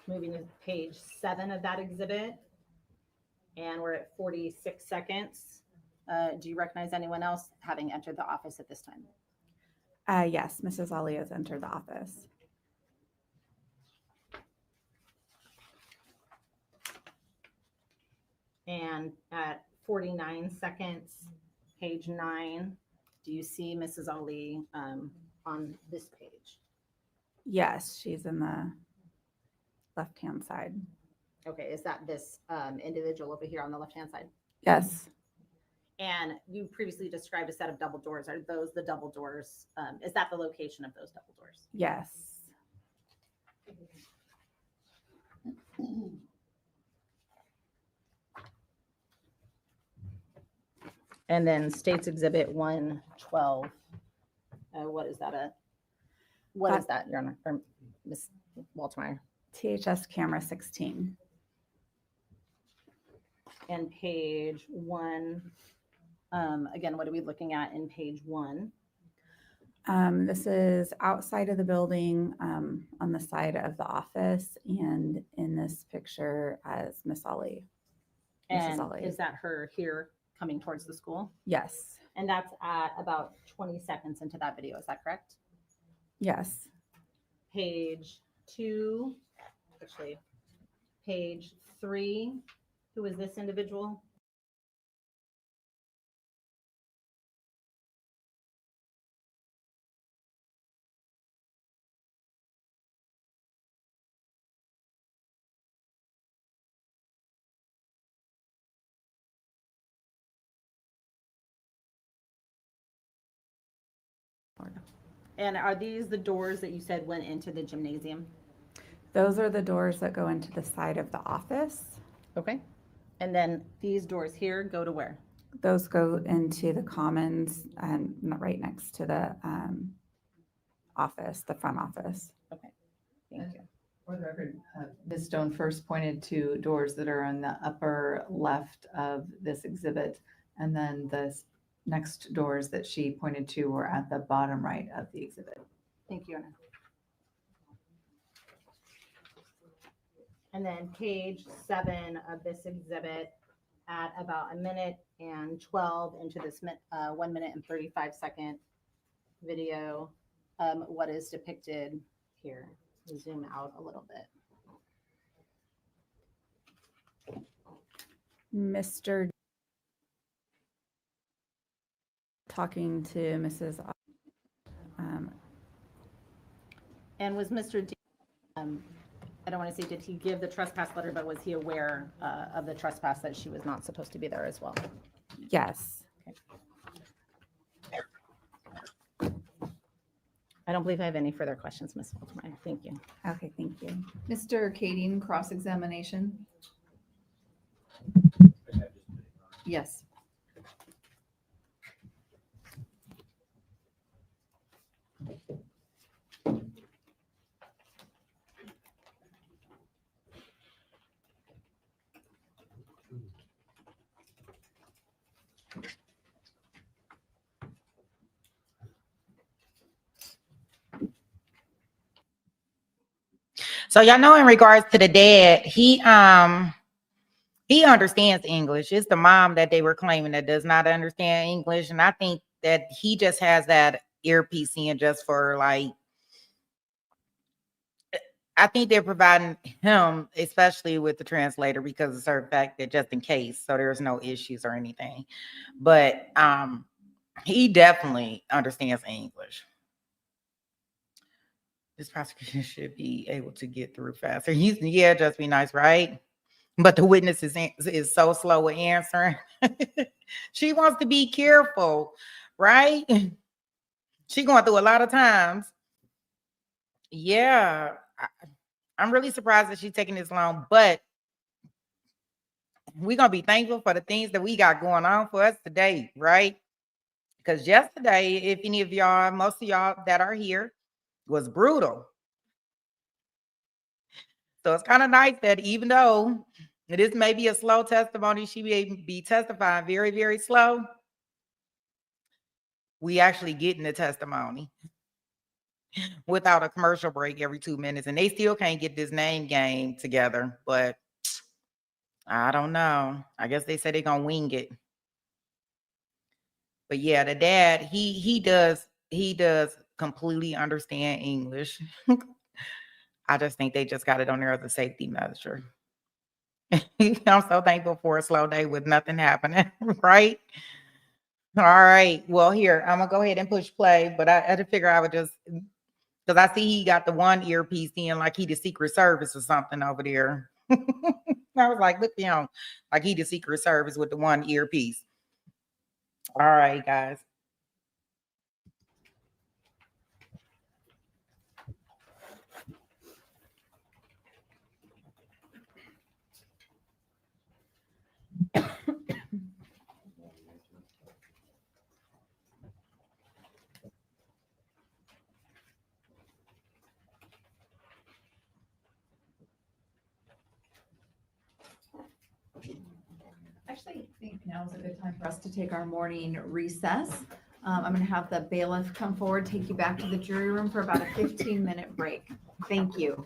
Moving to page 7 of that exhibit, and we're at 46 seconds. Do you recognize anyone else having entered the office at this time? Yes, Mrs. Ali has entered the office. And at 49 seconds, page 9, do you see Mrs. Ali on this page? Yes, she's in the left-hand side. Okay, is that this individual over here on the left-hand side? Yes. And you previously described a set of double doors. Are those the double doors? Is that the location of those double doors? Yes. And then States Exhibit 112. What is that? What is that, Your Honor, or Ms. Waltermeyer? THS camera 16. And page 1. Again, what are we looking at in page 1? This is outside of the building on the side of the office, and in this picture as Miss Ali. Mrs. And Ali. is that her here coming towards the school? Yes. And that's at about 20 seconds into that video. Is that correct? Yes. Page 2, actually, page 3. Who is this individual? And are these the doors that you said went into the gymnasium? Those are the doors that go into the side of the office. Okay. And then these doors here go to where? Those go into the commons and right next to the office, the front office. Okay. Thank you. For the record, Ms. Stone first pointed to doors that are on the upper left of this exhibit, and then the next doors that she pointed to were at the bottom right of the exhibit. Thank you, Anna. And then page 7 of this exhibit at about 1:12 into this 1 minute and 35 second video. What is depicted here? Zoom out a little bit. Mr. talking to Mrs. And was Mr. D, I don't want to say, did he give the trespass letter, but was he aware of the trespass that she was not supposed to be there as well? Yes. I don't believe I have any further questions, Ms. Waltermeyer. Thank you. Okay, thank you. Mr. Kading, cross-examination? Yes. So y'all know in regards to the dad, he understands English. It's the mom that they were claiming that does not understand English. And I think that he just has that earpiece in just for like, I think they're providing him, especially with the translator, because of certain fact that just in case, so there's no issues or anything. But he definitely understands English. This prosecution should be able to get through faster. Yeah, just be nice, right? But the witness is so slow with answering. She wants to be careful, right? She going through a lot of times. Yeah, I'm really surprised that she's taking this long, but we're going to be thankful for the things that we got going on for us today, right? Because yesterday, if any of y'all, most of y'all that are here, was brutal. So it's kind of nice that even though this may be a slow testimony, she may be testifying very, very slow, we actually getting the testimony without a commercial break every 2 minutes. And they still can't get this name game together, but I don't know. I guess they say they're going to wing it. But yeah, the dad, he does completely understand English. I just think they just got it on there as a safety measure. I'm so thankful for a slow day with nothing happening, right? All right. Well, here, I'm gonna go ahead and push play, but I had to figure I would just, because I see he got the one earpiece in like he the Secret Service or something over there. I was like, look at him, like he the Secret Service with the one earpiece. All right, guys. Actually, I think now is a good time for us to take our morning recess. I'm going to have the bailiff come forward, take you back to the jury room for about a 15-minute break. Thank you.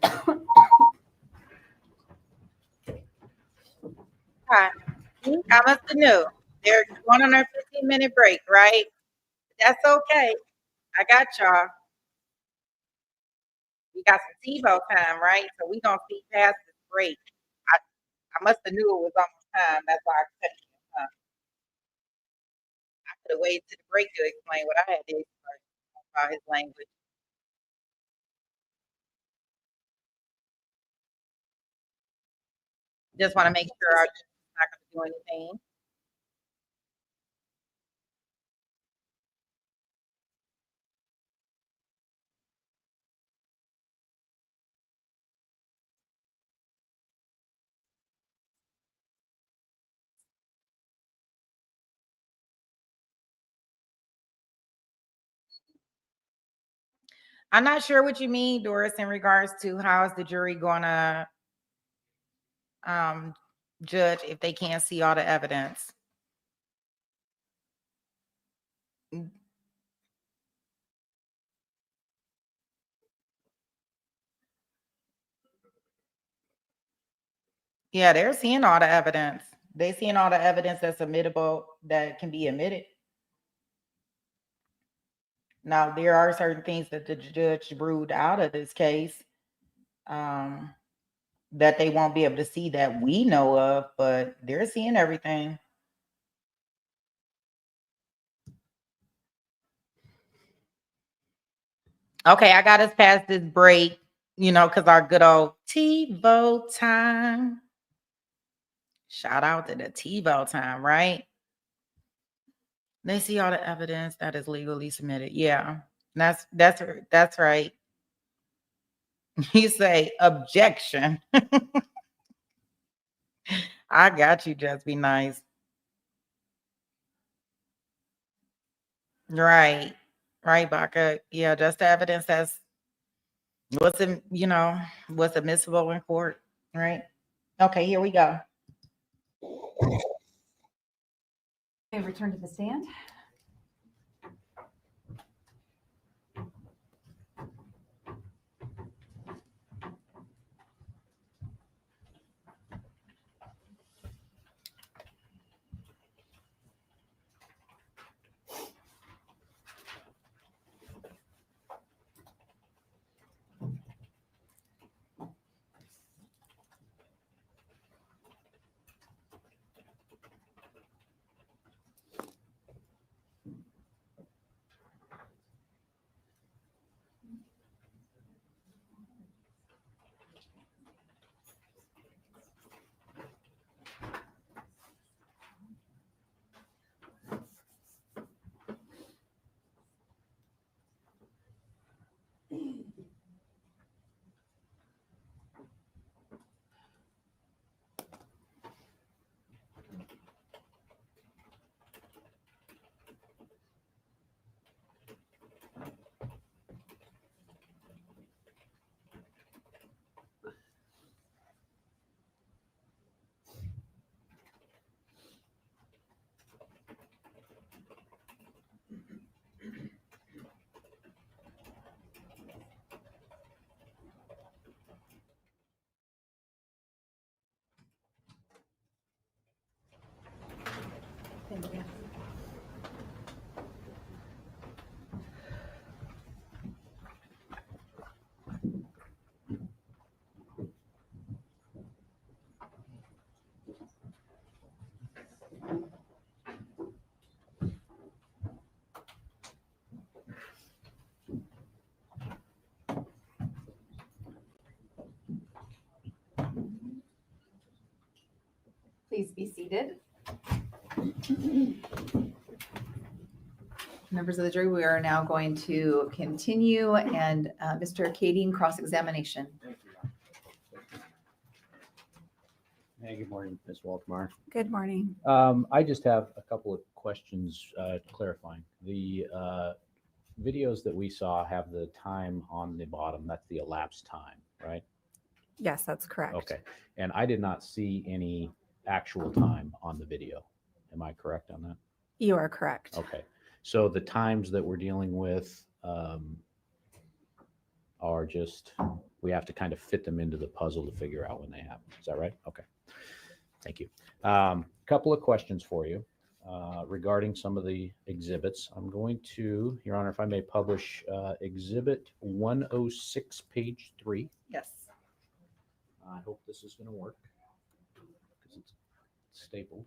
Hi. I must have knew. They're going on their 15-minute break, right? That's okay. I got y'all. We got some TiVo time, right? So we gonna see past this break. I must have knew it was almost time. That's why I couldn't. I could have waited to the break to explain what I had to explain about his language. Just want to make sure I'm not going to do anything. I'm not sure what you mean, Doris, in regards to how is the jury going to judge if they can't see all the evidence. Yeah, they're seeing all the evidence. They're seeing all the evidence that's admittable, that can be admitted. Now, there are certain things that the judge ruled out of this case that they won't be able to see that we know of, but they're seeing everything. Okay, I got us past this break, because our good old TiVo time. Shout out to the TiVo time, right? They see all the evidence that is legally submitted. Yeah, that's right. You say objection. I got you, just be nice. Right, Baca. Yeah, just the evidence that's what's admissible in court, right? Okay, here we go. Okay, return to the stand. please be seated. Members of the jury, we are now going to continue and Mr. Kading, cross-examination. Thank you. Hey, good morning, Ms. Waltmar. Good morning. I just have a couple of questions clarifying. The videos that we saw have the time on the bottom. That's the elapsed time, right? Yes, that's correct. Okay. And I did not see any actual time on the video. Am I correct on that? You are correct. Okay. So the times that we're dealing with are just, we have to kind of fit them into the puzzle to figure out when they happen. Is that right? Okay. Thank you. Couple of questions for you regarding some of the exhibits. I'm going to, Your Honor, if I may publish Exhibit 106, page 3. Yes. I hope this is going to work because it's stapled.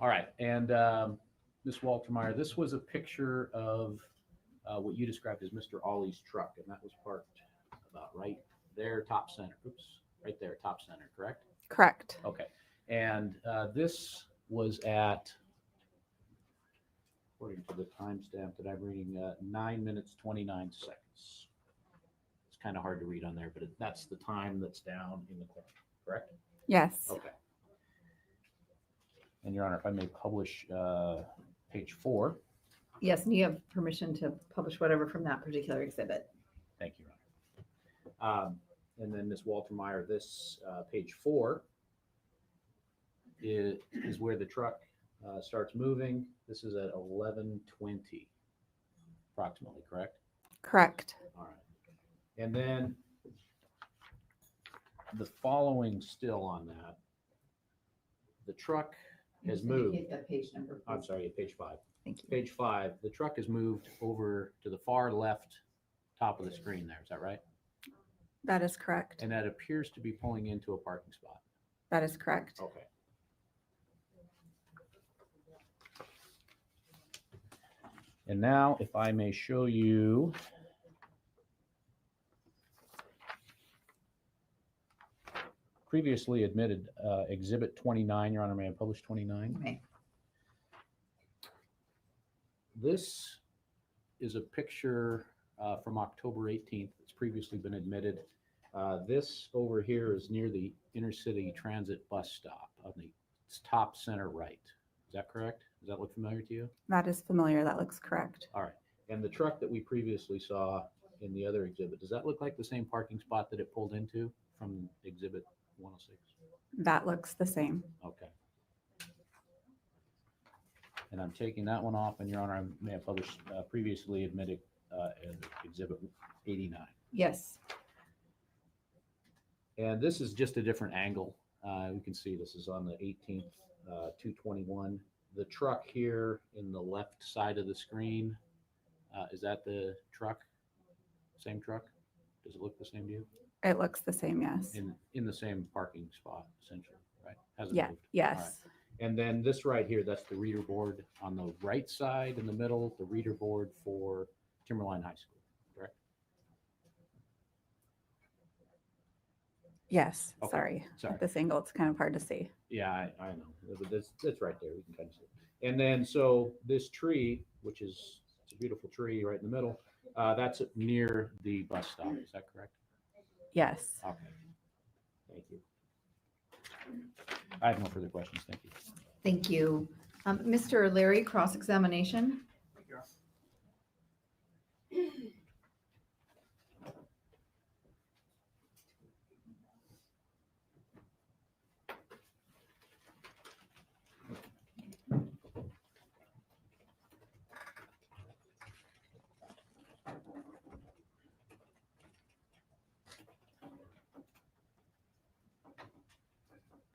All right. And Ms. Waltermeyer, this was a picture of what you described as Mr. Ali's truck, and that was parked about right there, top center. Oops, right there, top center, correct? Correct. Okay. And this was at, according to the timestamp that I'm reading, 9 minutes, 29 seconds. It's kind of hard to read on there, but that's the time that's down in the corner, correct? Yes. Okay. And Your Honor, if I may publish page 4. Yes, and you have permission to publish whatever from that particular exhibit. Thank you, Your Honor. And then Ms. Waltermeyer, this page 4 is where the truck starts moving. This is at 11:20, approximately, correct? Correct. All right. And then the following still on that, the truck has moved. Hit the page number. I'm sorry, page 5. Thank you. Page 5, the truck has moved over to the far left top of the screen there. Is that right? That is correct. And that appears to be pulling into a parking spot. That is correct. Okay. And now if I may show you previously admitted Exhibit 29, Your Honor, may I publish 29? Okay. This is a picture from October 18th. It's previously been admitted. This over here is near the intercity transit bus stop on the top center right. Is that correct? Does that look familiar to you? That is familiar. That looks correct. All right. And the truck that we previously saw in the other exhibit, does that look like the same parking spot that it pulled into from Exhibit 106? That looks the same. Okay. And I'm taking that one off, and Your Honor, I may have published previously admitted Exhibit 89. Yes. And this is just a different angle. We can see this is on the 18th, 221. The truck here in the left side of the screen, is that the truck? Same truck? Does it look the same to you? It looks the same. Yes. In the same parking spot, essentially, right? Hasn't Yeah. moved. Yes. All right. And then this right here, that's the reader board on the right side in the middle, the reader board for Timberline High School, correct? Yes. Okay. Sorry. Sorry. At this angle, it's kind of hard to see. Yeah, I know. But that's right there. We can kind of see it. And then, so this tree, which is, it's a beautiful tree right in the middle, that's near the bus stop. Is that correct? Yes. Okay. Thank you. I have no further questions. Thank you. Thank you. Mr. Larry, cross-examination.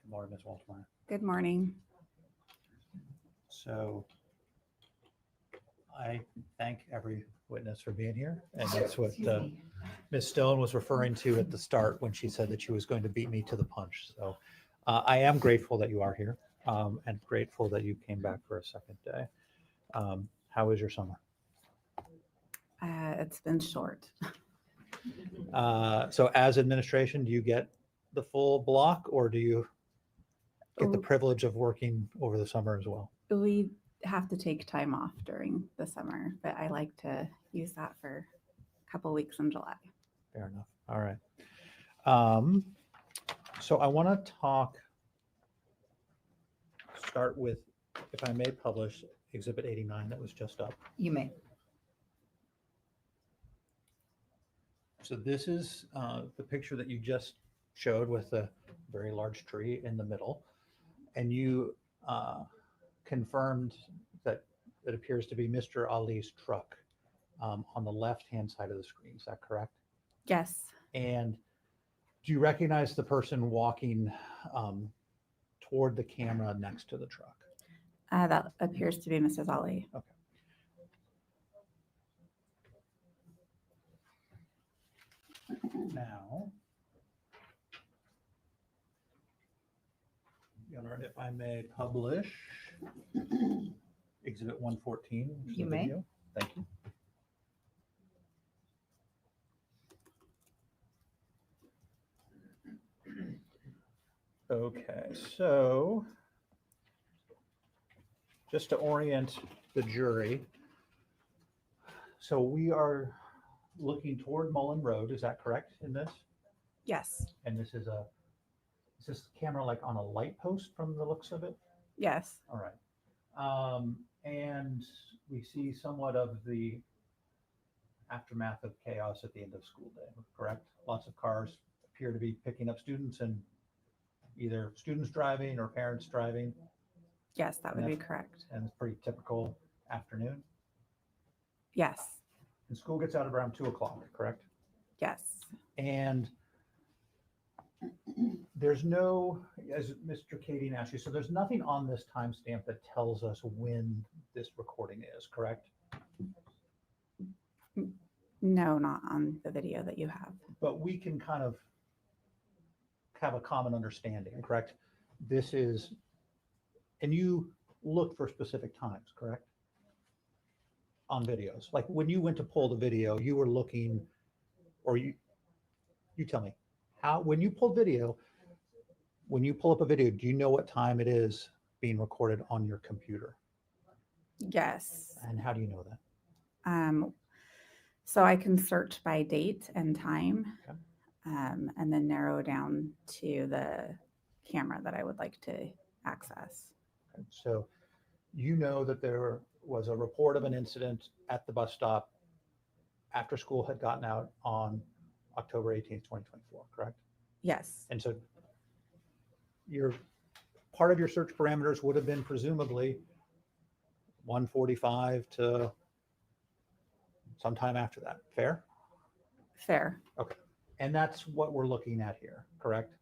Good morning, Ms. Waltmeyer. Good morning. So I thank every witness for being here. And that's what Ms. Stone was referring to at the start when she said that she was going to beat me to the punch. So I am grateful that you are here and grateful that you came back for a second day. How was your summer? It's been short. So as administration, do you get the full block or do you get the Oh. privilege of working over the summer as well? We have to take time off during the summer, but I like to use that for a couple weeks in July. Fair enough. All right. So I want to start with, if I may publish Exhibit 89 that was just up. You may. So this is the picture that you just showed with a very large tree in the middle. And you confirmed that it appears to be Mr. Ali's truck on the left-hand side of the screen. Is that correct? Yes, And do you recognize the person walking toward the camera next to the truck? that appears to be Mrs. Ali. Now, if I may publish Exhibit 114. which is You the may. video. Thank you. Okay, so just to orient the jury, so we are looking toward Mullen Road, is that correct in this? Yes, And this is this camera like on a light post from the looks of it? yes, All right. And we see somewhat of the aftermath of chaos at the end of school day, correct? Lots of cars appear to be picking up students and either students driving or parents driving, yes, that would be correct. and it's pretty typical afternoon. Yes, And school gets out around 2 o'clock, correct? yes, And there's no, as Mr. Kading asked you, so there's nothing on this timestamp that tells us when this recording is, correct? no, not on the video that you have. But we can kind of have a common understanding, correct? This is, and you look for specific times, correct? On videos, like when you went to pull the video, you were looking, or you tell me, how, when you pull video, when you pull up a video, do you know what time it is being recorded on your computer? Yes. And how do you know that? So I can search by date and time, Okay. and then narrow down to the camera that I would like to access. Okay, so you know that there was a report of an incident at the bus stop after school had gotten out on October 18th, 2024, correct? Yes, And so your part of your search parameters would have been presumably 1:45 to sometime after that. Fair? fair. And that's what we're looking at here, correct?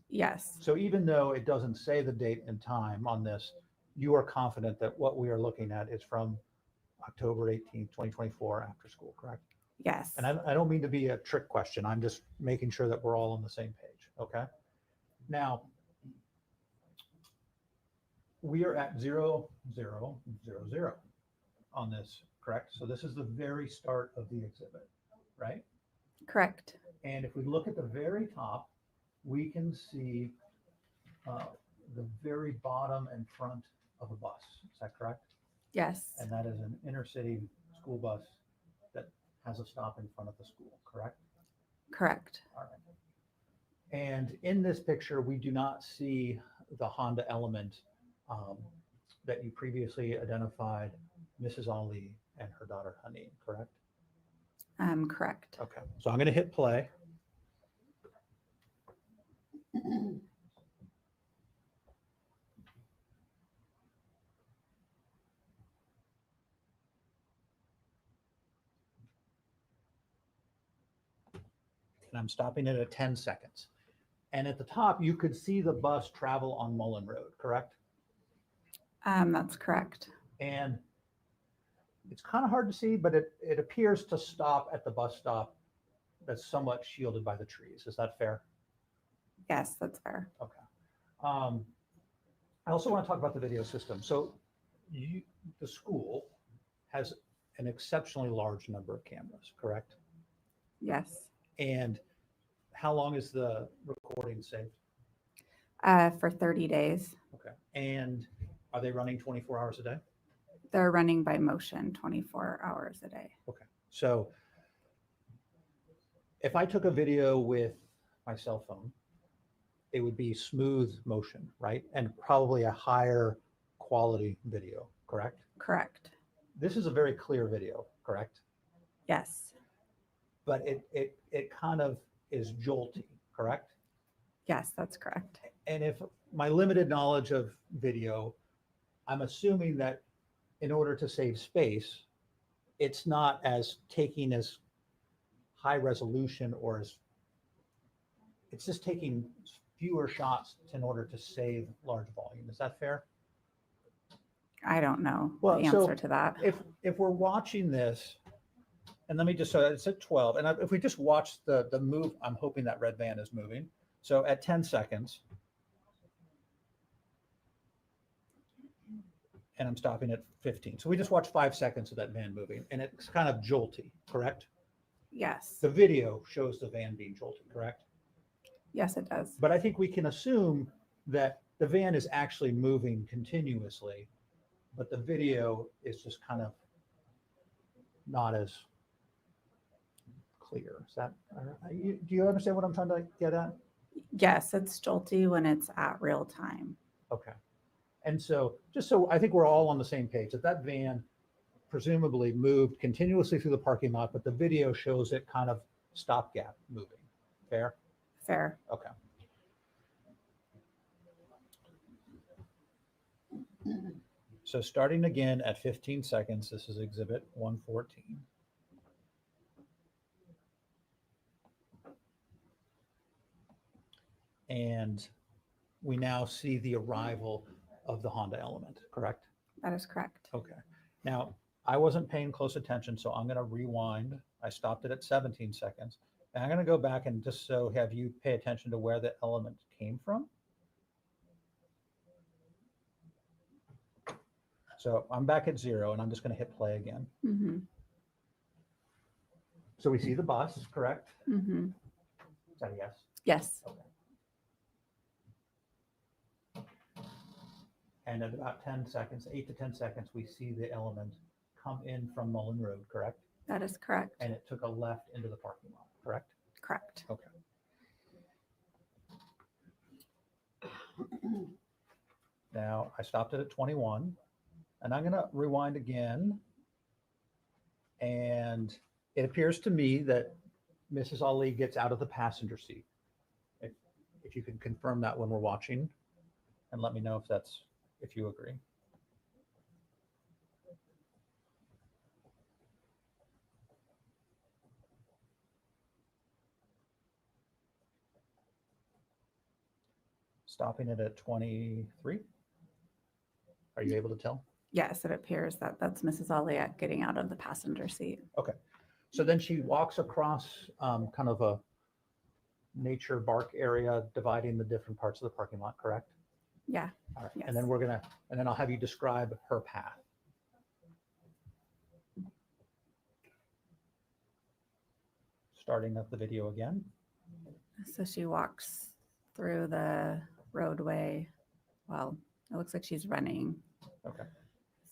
Yes, So even though it doesn't say the date and time on this, you are confident that what we are looking at is from October 18th, 2024 after school, correct? yes, And I don't mean to be a trick question. I'm just making sure that we're all on the same page, okay? Now, we are at 0, 0, 0, 0 on this, correct? So this is the very start of the exhibit, right? correct. And if we look at the very top, we can see the very bottom and front of a bus. Is that correct? Yes, And that is an inner city school bus that has a stop in front of the school, correct? correct. All right. And in this picture, we do not see the Honda Element that you previously identified Mrs. Ali and her daughter Honey, correct? Correct. Okay, so I'm going to hit play. And I'm stopping it at 10 seconds. And at the top, you could see the bus travel on Mullen Road, correct? That's correct. And it's kind of hard to see, but it appears to stop at the bus stop that's somewhat shielded by the trees. Is that fair? Yes, that's fair. Okay. I also want to talk about the video system. So the school has an exceptionally large number of cameras, correct? Yes, And how long is the recording saved? For 30 days. Okay. And are they running 24 hours a day? They're running by motion 24 hours a day. Okay. So if I took a video with my cell phone, it would be smooth motion, right? And probably a higher quality video, correct? Correct. This is a very clear video, correct? Yes. But it kind of is jolty, correct? Yes, that's correct. And if my limited knowledge of video, I'm assuming that in order to save space, it's not as taking as high resolution or as, it's just taking fewer shots in order to save large volume. Is that fair? I don't know Well, the so answer to that. If we're watching this, and let me just, so it's at 12, and if we just watch the move, I'm hoping that red band is moving. So at 10 seconds, and I'm stopping at 15. So we just watch 5 seconds of that van moving, and it's kind of jolty, correct? Yes. The video shows the van being jolty, correct? Yes, it does. But I think we can assume that the van is actually moving continuously, but the video is just kind of not as clear. Is that, do you understand what I'm trying to get at? Yes, it's jolty when it's at real time. Okay. And so, just so I think we're all on the same page, that van presumably moved continuously through the parking lot, but the video shows it kind of stopgap moving. Fair? Fair. Okay. So starting again at 15 seconds, this is exhibit 114. And we now see the arrival of the Honda Element, correct? That is correct. Okay. Now, I wasn't paying close attention, so I'm going to rewind. I stopped it at 17 seconds. And I'm going to go back and just so have you pay attention to where the element came from. So I'm back at 0, and I'm just going to hit play again. Mm-hmm. So we see the bus, correct? Mm-hmm. Is that a yes? Yes. Okay. And at about 10 seconds, 8 to 10 seconds, we see the element come in from Mullen Road, correct? That is correct. And it took a left into the parking lot, correct? Correct. Okay. Now I stopped it at 21, and I'm going to rewind again. And it appears to me that Mrs. Ali gets out of the passenger seat. If you can confirm that when we're watching, and let me know if you agree. Stopping it at 23. Are you able to tell? Yes, it appears that that's Mrs. Aliette getting out of the passenger seat. Okay. So then she walks across kind of a nature bark area, dividing the different parts of the parking lot, correct? Yeah. All right. Yes. And then I'll have you describe her path. Starting up the video again. So she walks through the roadway. Well, it looks like she's running Okay.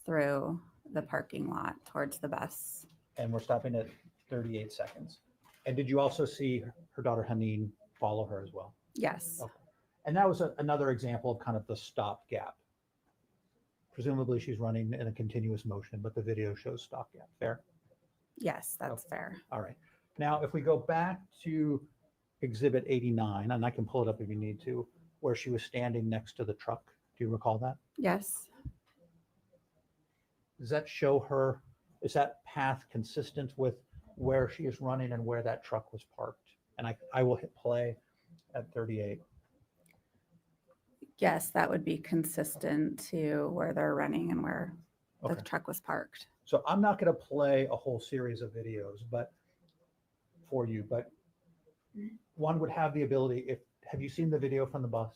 through the parking lot towards the bus. And we're stopping at 38 seconds. And did you also see her daughter Haneen follow her as well? Yes. Okay. And that was another example of kind of the stopgap. Presumably she's running in a continuous motion, but the video shows stopgap. Fair? Yes, that's Okay. fair. All right. Now, if we go back to exhibit 89, and I can pull it up if you need to, where she was standing next to the truck. Do you recall that? Yes. Does that show her, is that path consistent with where she is running and where that truck was parked? And I will hit play at 38. Yes, that would be consistent to where they're running and where Okay. the truck was parked. So I'm not going to play a whole series of videos, but for you, but one would have the ability, have you seen the video from the bus?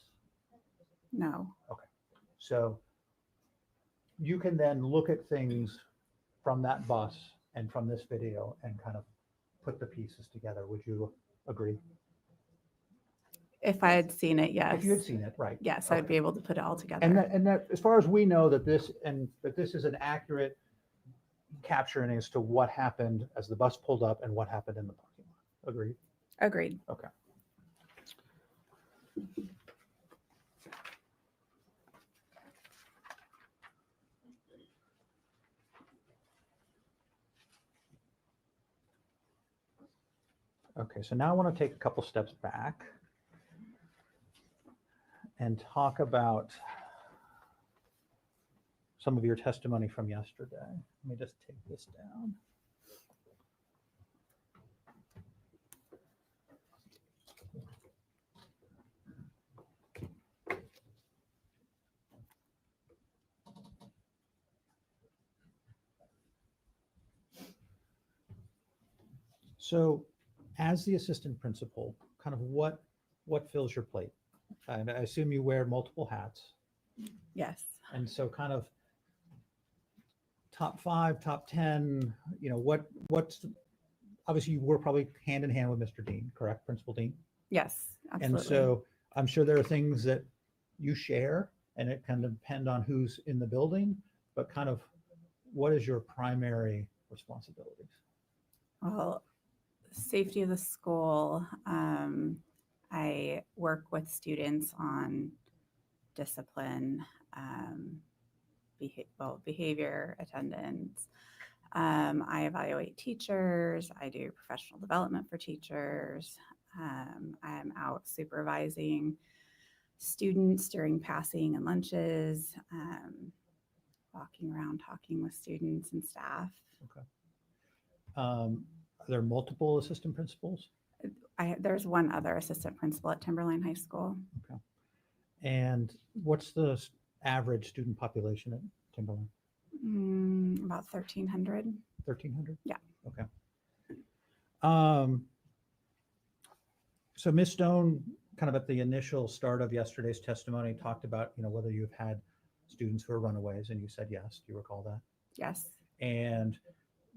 No. So you can then look at things from that bus and from this video and kind of put the pieces together. Would you Agree? If I had seen it, yes. If you had seen it, right. Yes, I'd Okay. be able to put it all together. And that, as far as we know, that this is an accurate capturing as to what happened as the bus pulled up and what happened in the parking lot. Agreed? Agreed. Okay. Okay, so now I want to take a couple steps back and talk about some of your testimony from yesterday. Let me just take this down. So as the assistant principal, kind of what fills your plate? And I assume you wear multiple hats. Yes. And so kind of top 5, top 10, what's obviously you were probably hand in hand with Mr. Dean, correct? Principal Dean? Yes, absolutely. And so I'm sure there are things that you share and it can depend on who's in the building, but kind of what is your primary responsibilities? Well, safety of the school. I work with students on discipline, behavior, attendance. I evaluate teachers. I do professional development for teachers. I am out supervising students during passing and lunches, walking around talking with students and staff. Okay. Are there multiple assistant principals? There's one other assistant principal at Timberline High School. Okay. And what's the average student population at Timberline? About 1,300. 1,300? Yeah. Okay. So Ms. Stone, kind of at the initial start of yesterday's testimony, talked about, whether you've had students who are runaways, and you said yes. Do you recall that? Yes. And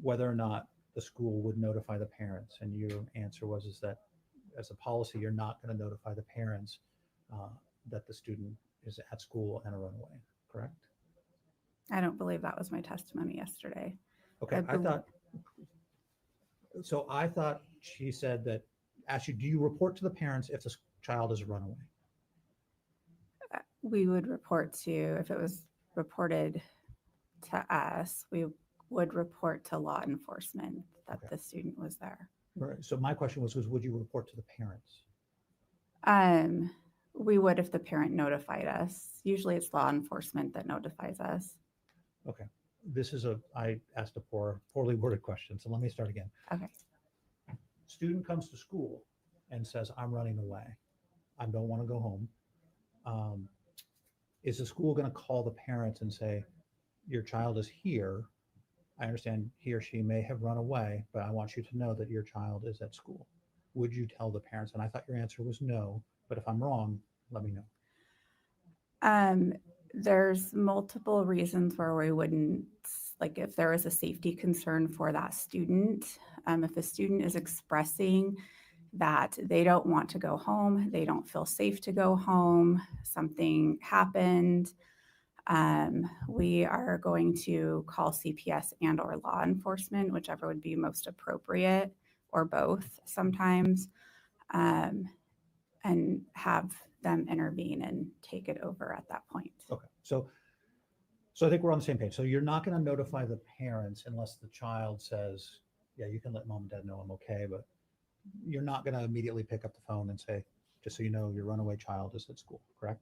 whether or not the school would notify the parents, and your answer is that as a policy, you're not going to notify the parents that the student is at school and a runaway, correct? I don't believe that was my testimony yesterday. Okay, I thought she said that, asked you, do you report to the parents if the child is a runaway? We would report to, if it was reported to us, we would report to law enforcement that Okay. the student was there. Right. So my question was would you report to the parents? We would if the parent notified us. Usually it's law enforcement that notifies us. Okay. I asked a poorly worded question, so let me start again. Okay. Student comes to school and says, I'm running away. I don't want to go home. Is the school going to call the parents and say, your child is here? I understand he or she may have run away, but I want you to know that your child is at school. Would you tell the parents? And I thought your answer was no, but if I'm wrong, let me know. There's multiple reasons where we wouldn't, like if there is a safety concern for that student, if a student is expressing that they don't want to go home, they don't feel safe to go home, something happened, we are going to call CPS and or law enforcement, whichever would be most appropriate, or both sometimes, and have them intervene and take it over at that point. Okay. So I think we're on the same page. So you're not going to notify the parents unless the child says, yeah, you can let mom and dad know I'm okay, but you're not going to immediately pick up the phone and say, just so you know, your runaway child is at school, correct?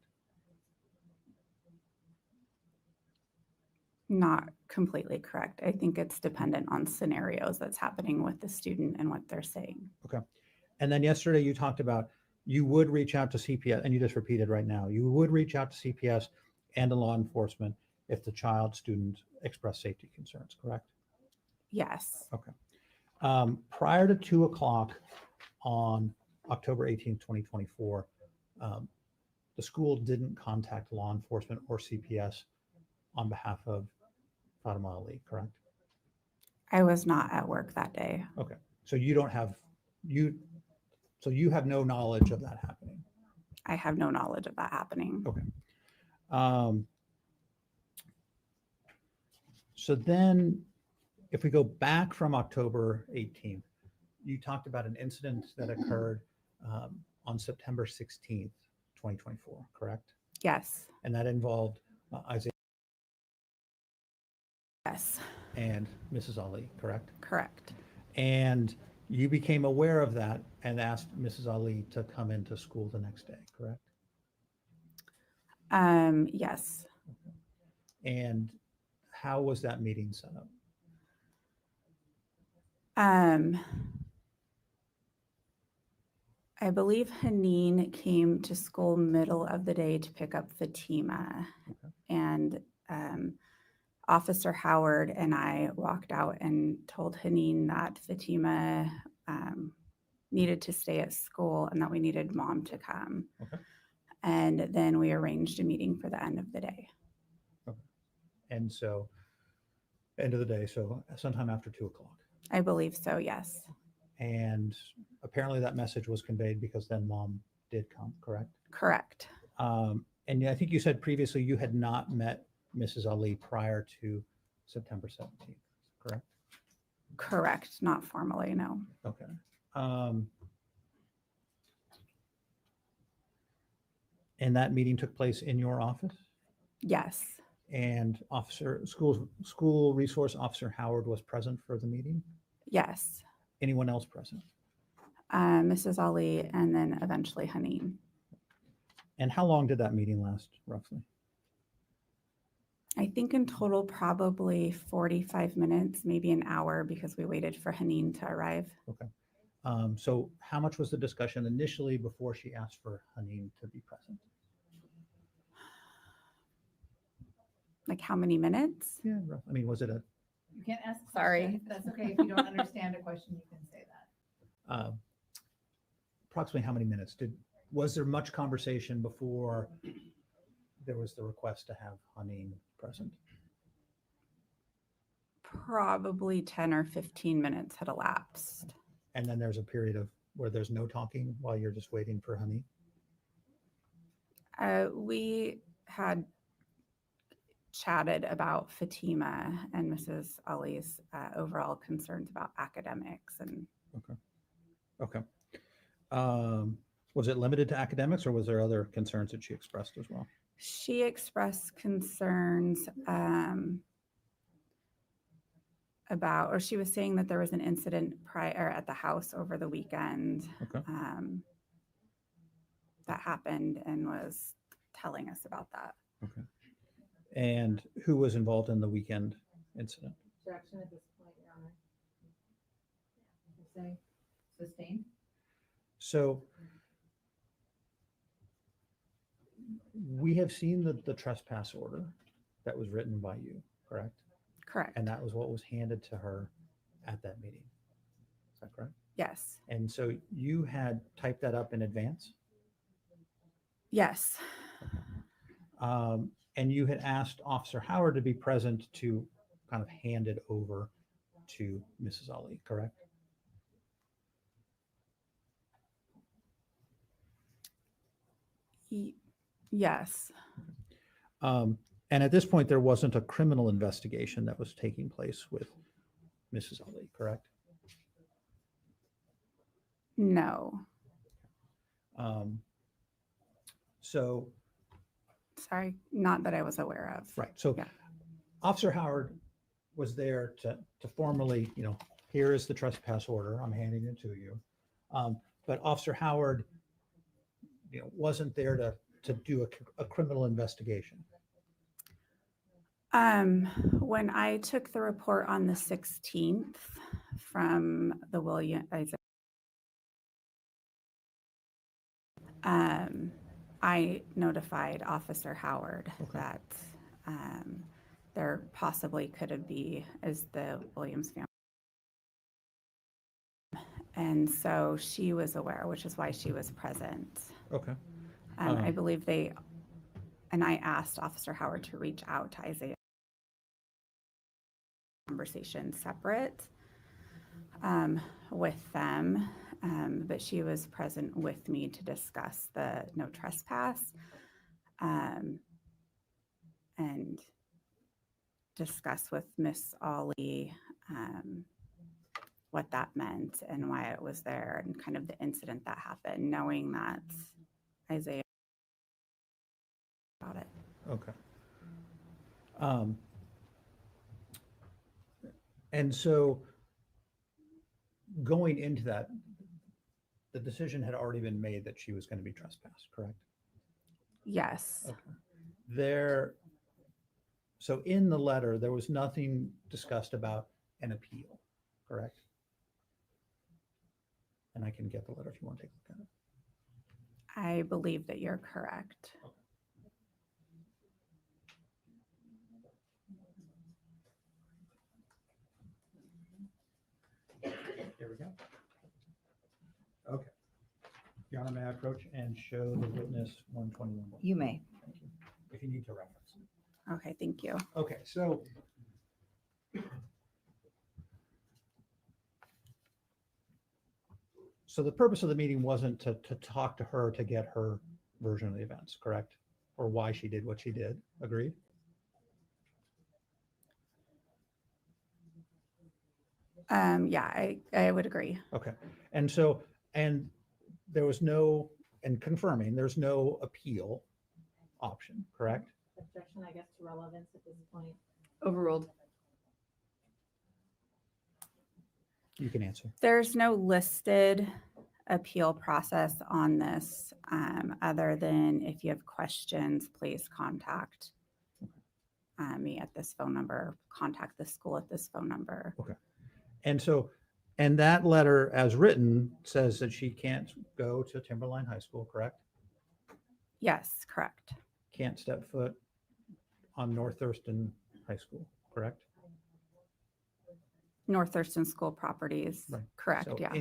Not completely correct. I think it's dependent on scenarios that's happening with the student and what they're saying. Okay. And then yesterday you talked about you would reach out to CPS, and you just repeated right now, you would reach out to CPS and to law enforcement if the student expressed safety concerns, correct? Yes. Okay. Prior to 2:00 on October 18th, 2024, the school didn't contact law enforcement or CPS on behalf of Fatima Ali, correct? I was not at work that day. Okay. So you don't have, So you have no knowledge of that happening. I have no knowledge of that happening. Okay. So then if we go back from October 18th, you talked about an incident that occurred on September 16th, 2024, correct? Yes. And that involved Isaiah Yes. and Mrs. Ali, correct? Correct. And you became aware of that and asked Mrs. Ali to come into school the next day, correct? Yes. And how was that meeting set up? I believe Haneen came to school middle of the day to pick up Fatima. Okay. And Officer Howard and I walked out and told Haneen that Fatima needed to stay at school and that we needed mom to come. Okay. And then we arranged a meeting for the end of the day. Okay. And so, end of the day, so sometime after 2 o'clock. I believe so, yes. And apparently that message was conveyed because then mom did come, correct? Correct. And I think you said previously you had not met Mrs. Ali prior to September 17th, correct? Correct. Not formally, no. Okay. And that meeting took place in your office? Yes. And school resource officer Howard was present for the meeting? Yes. Anyone else present? Mrs. Ali and then eventually Haneen. And how long did that meeting last, roughly? I think in total, probably 45 minutes, maybe an hour, because we waited for Haneen to arrive. Okay. So how much was the discussion initially before she asked for Haneen to be present? Like how many minutes? Yeah, I mean, was it a You can't ask. a Sorry. question. That's okay. If you don't understand a question, you can say that. approximately how many minutes? Was there much conversation before there was the request to have Haneen present? Probably 10 or 15 minutes had elapsed. And then there's a period of where there's no talking while you're just waiting for Haneen? We had chatted about Fatima and Mrs. Ali's overall concerns about academics. And Okay. Was it limited to academics or was there other concerns that she expressed as well? she expressed concerns about, or she was saying that there was an incident prior at the house over the weekend Okay. that happened and was telling us about that. Okay. And who was involved in the weekend incident? Objection at this point, Your Honor. Say sustained. So we have seen the trespass order that was written by you, correct? Correct. And that was what was handed to her at that meeting. Is that correct? Yes. And so you had typed that up in advance? Yes. And you had asked Officer Howard to be present to kind of hand it over to Mrs. Ali, correct? Yes. And at this point, there wasn't a criminal investigation that was taking place with Mrs. Ali, correct? No. So, Sorry, not that I was aware of. right. So Yeah. Officer Howard was there to formally, here is the trespass order. I'm handing it to you. But Officer Howard, wasn't there to do a criminal investigation. When I took the report on the 16th from the William, I notified Officer Howard that there possibly could be as the Williams family. And so she was aware, which is why she was present. Okay. I believe and I asked Officer Howard to reach out to Isaiah. Conversation separate with them. but she was present with me to discuss the no trespass and discuss with Miss Ali what that meant and why it was there and kind of the incident that happened, knowing that Isaiah about it. Okay. And so going into that, the decision had already been made that she was going to be trespassed, correct? Yes. Okay. So in the letter, there was nothing discussed about an appeal, correct? And I can get the letter if you want to take a look at it. I believe that you're correct. Here we go. Okay. Your Honor, may I approach and show the witness 121? You may. Thank you. If you need to reference. Okay, thank you. Okay, so the purpose of the meeting wasn't to talk to her to get her version of the events, correct? Or why she did what she did. Agreed? Yeah, I would agree. Okay. And there was no, and confirming, there's no appeal option, correct? Objection, I guess, to relevance at this point. Overruled. You can answer. There's no listed appeal process on this other than if you have questions, please contact me at this phone number, contact the school at this phone number. Okay. And that letter as written says that she can't go to Timberline High School, correct? Yes, correct. Can't step foot on North Thurston High School, correct? North Thurston School properties, Right. correct, So yeah.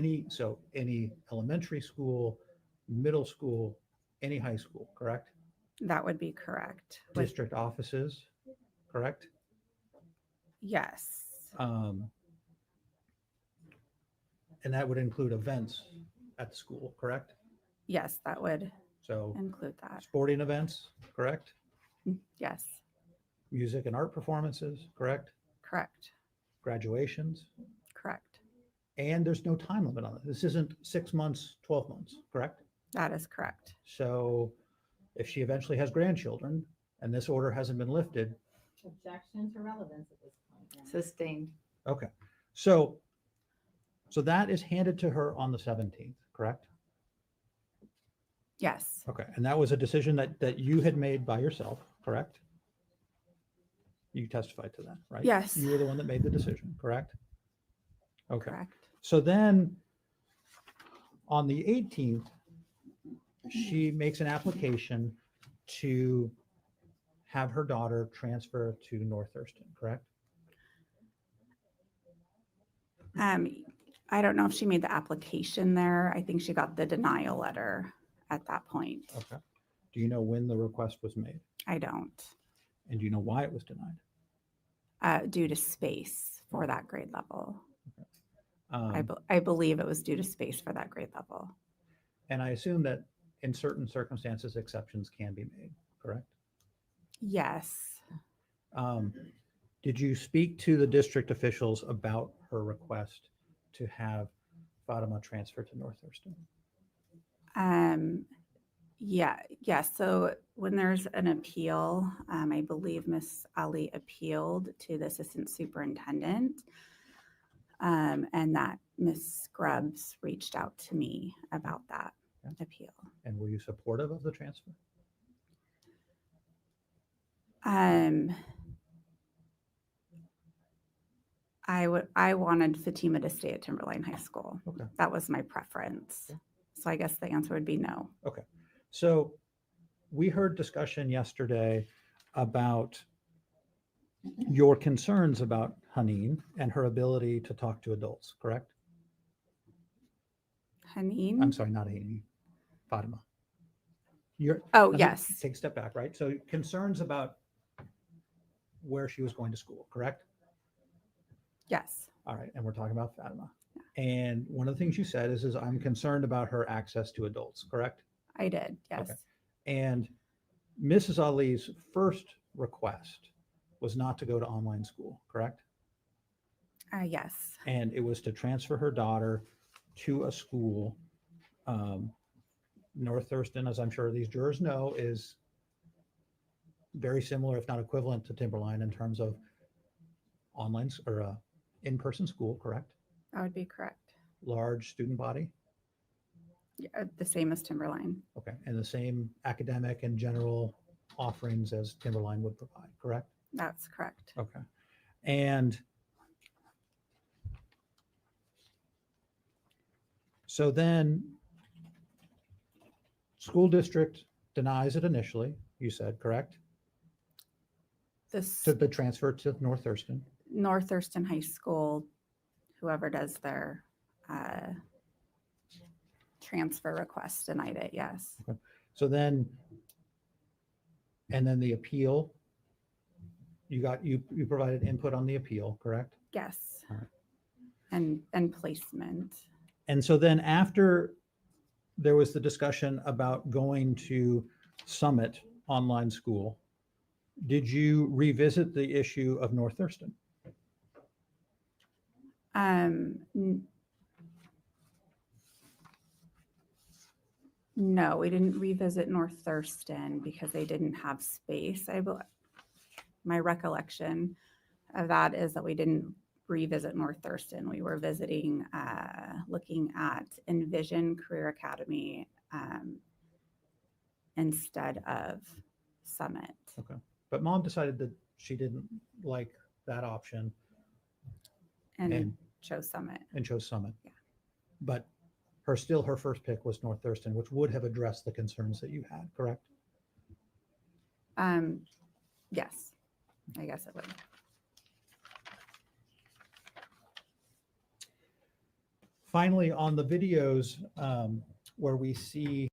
any elementary school, middle school, any high school, correct? That would be correct. With- District offices, correct? yes, And that would include events at the school, correct? yes, that would So include that. sporting events, correct? Yes, Music and art performances, correct? correct, Graduations, correct. and there's no time limit on it. This isn't 6 months, 12 months, correct? That is correct. So if she eventually has grandchildren and this order hasn't been lifted, Objection to relevance at this point. yeah. Sustained. okay. So that is handed to her on the 17th, correct? Yes, Okay. And that was a decision that you had made by yourself, correct? You testified to that, right? Yes. You were the one that made the decision, correct? Okay. correct. So then on the 18th, she makes an application to have her daughter transfer to North Thurston, correct? I don't know if she made the application there. I think she got the denial letter at that point. Okay. Do you know when the request was made? I don't, And do you know why it was denied? due to space for that grade level. Um, I believe it was due to space for that grade level. And I assume that in certain circumstances, exceptions can be made, correct? Yes, Did you speak to the district officials about her request to have Fatima transfer to North Thurston? yeah. So when there's an appeal, I believe Miss Ali appealed to the assistant superintendent, and that Miss Scrubs reached out to me about that Okay. appeal. And were you supportive of the transfer? I wanted Fatima to stay at Timberline High School. Okay. That was my preference. Okay. So I guess the answer would be no. Okay. So we heard discussion yesterday about your concerns about Haneen and her ability to talk to adults, correct? Haneen? I'm sorry, not Haneen, Fatima. Oh, let me yes. Take a step back, right? So concerns about where she was going to school, correct? Yes. All right. And we're talking about Fatima. And one of the things you said is I'm concerned about her access to adults, correct? I did, yes. Okay. And Mrs. Ali's first request was not to go to online school, correct? Yes, And it was to transfer her daughter to a school. North Thurston, as I'm sure these jurors know, is very similar, if not equivalent to Timberline in terms of online or in-person school, correct? that would be correct. Large student body, Yeah, the same as Timberline. okay, and the same academic and general offerings as Timberline would provide, correct? That's correct. Okay. And so then school district denies it initially, you said, correct? This To the transfer to North Thurston. North Thurston High School, whoever does their transfer request denied it, yes. So then, and then the appeal, you provided input on the appeal, correct? Yes. All right. And placement. And so then after there was the discussion about going to Summit Online School, did you revisit the issue of North Thurston? No, we didn't revisit North Thurston because they didn't have space. My recollection of that is that we didn't revisit North Thurston. We were visiting, looking at Envision Career Academy instead of Summit. Okay. But mom decided that she didn't like that option And chose Summit. and chose Summit. Yeah. But her first pick was North Thurston, which would have addressed the concerns that you had, correct? Yes, I guess it would. Finally, on the videos where we see,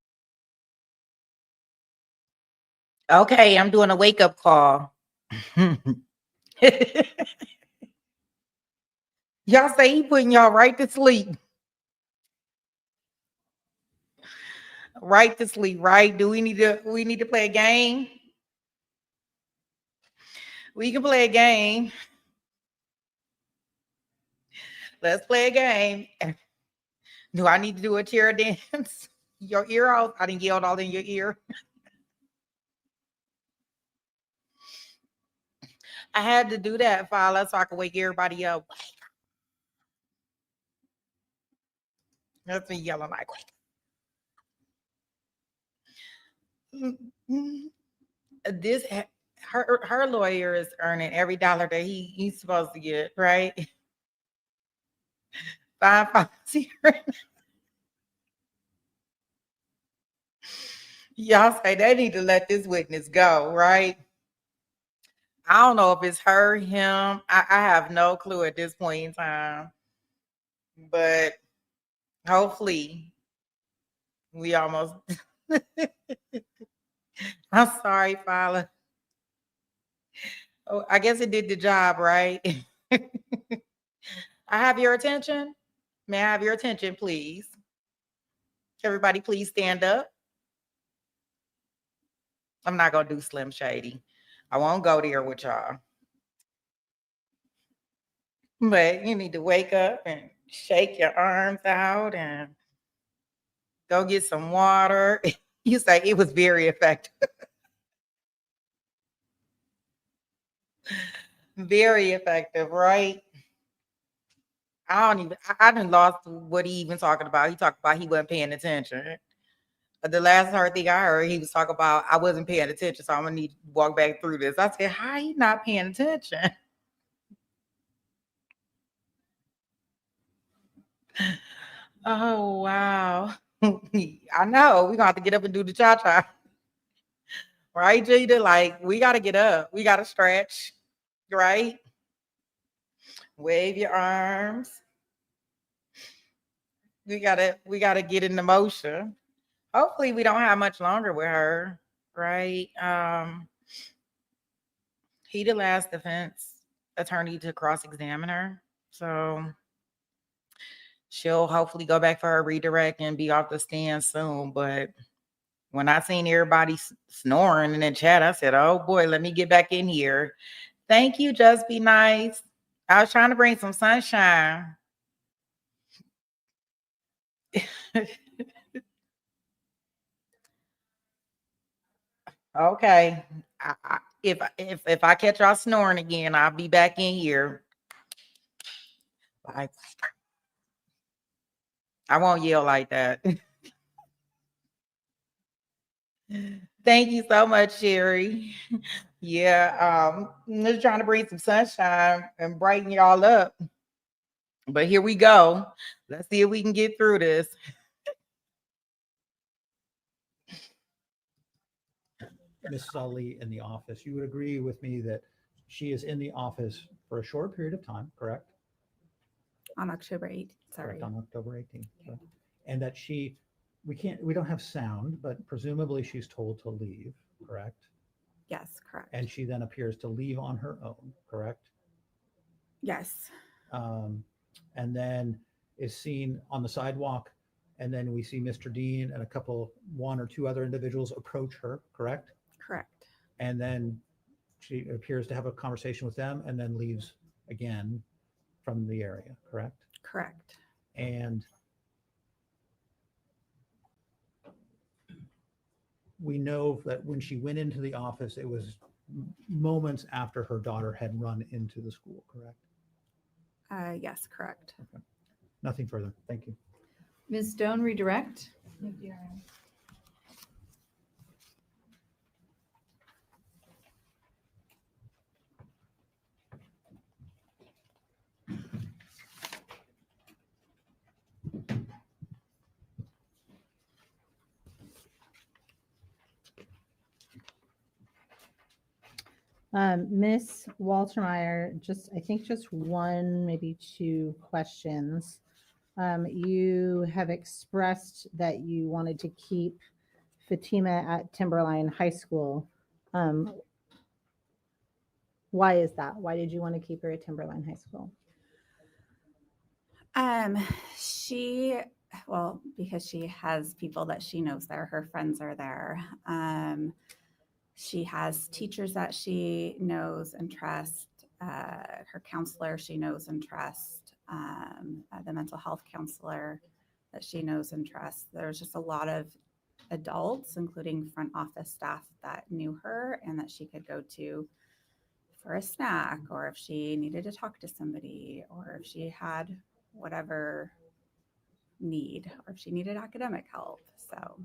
Okay, I'm doing a wake up call. Y'all say he putting y'all right to sleep. Right to sleep, right? Do we need to play a game? We can play a game. Let's play a game. Do I need to do a chair dance? Your ear out? I didn't yell all in your ear. I had to do that, Fala, so I could wake everybody up. That's me yelling like, this. Her lawyer is earning every dollar that he's supposed to get, right? 550. Y'all say they need to let this witness go, right? I don't know if it's her, him. I have no clue at this point in time. But hopefully we almost I'm sorry, Fala. Oh, I guess it did the job, right? I have your attention. May I have your attention, please? Everybody, please stand up. I'm not going to do Slim Shady. I won't go there with y'all. But you need to wake up and shake your arms out and go get some water. You say it was very effective. Very effective, right? I didn't lost what he even talking about. He talked about he wasn't paying attention. The last thing I heard, he was talking about I wasn't paying attention, so I'm gonna need to walk back through this. I said, how are you not paying attention? Oh wow. I know we're gonna have to get up and do the cha-cha. Right, Jada? Like, we gotta get up, we gotta stretch, right? Wave your arms. We gotta get in the motion. Hopefully we don't have much longer with her, right? He the last defense attorney to cross-examine her. So she'll hopefully go back for her redirect and be off the stand soon. But when I seen everybody snoring in the chat, I said, oh boy, let me get back in here. Thank you, Just Be Nice. I was trying to bring some sunshine. Okay. If I catch y'all snoring again, I'll be back in here. I won't yell like that. Thank you so much, Sherry. Yeah, I'm just trying to bring some sunshine and brighten y'all up. But here we go. Let's see if we can get through this. Mrs. Ali in the office, you would agree with me that she is in the office for a short period of time, correct? On October 8th, sorry. Correct, on October 18th. Correct. And that we don't have sound, but presumably she's told to leave, correct? Yes, correct. And she then appears to leave on her own, correct? Yes, And then is seen on the sidewalk, and then we see Mr. Dean and one or two other individuals approach her, correct? correct. And then she appears to have a conversation with them and then leaves again from the area, correct? Correct. And we know that when she went into the office, it was moments after her daughter had run into the school, correct? Yes, correct. Okay. Nothing further. Thank you. Ms. Stone, redirect. Miss Waltermeyer, I think just one, maybe two questions. You have expressed that you wanted to keep Fatima at Timberline High School. Why is that? Why did you want to keep her at Timberline High School? Because she has people that she knows there, her friends are there. She has teachers that she knows and trusts, her counselor she knows and trusts, the mental health counselor that she knows and trusts. There's just a lot of adults, including front office staff, that knew her and that she could go to for a snack, or if she needed to talk to somebody, or if she had whatever need, or if she needed academic help. So,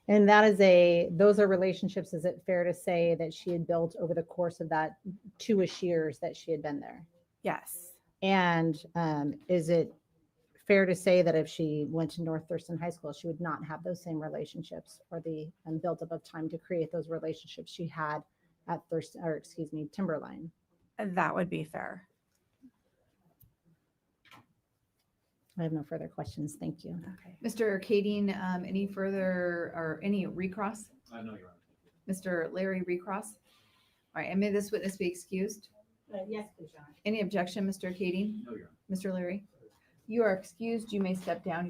And those are relationships, is it fair to say, that she had built over the course of that 2-ish years that she had been there? yes, And is it fair to say that if she went to North Thurston High School, she would not have those same relationships or the built up of time to create those relationships she had at Timberline? that would be fair. I have no further questions. Thank you. Okay. Mr. Kading, any further or any recross? I know you're on. Mr. Larry recross? All right, and may this witness be excused? Yes, please, John. Any objection, Mr. Kading? No, you're on. Mr. Larry? You are excused. You may step down.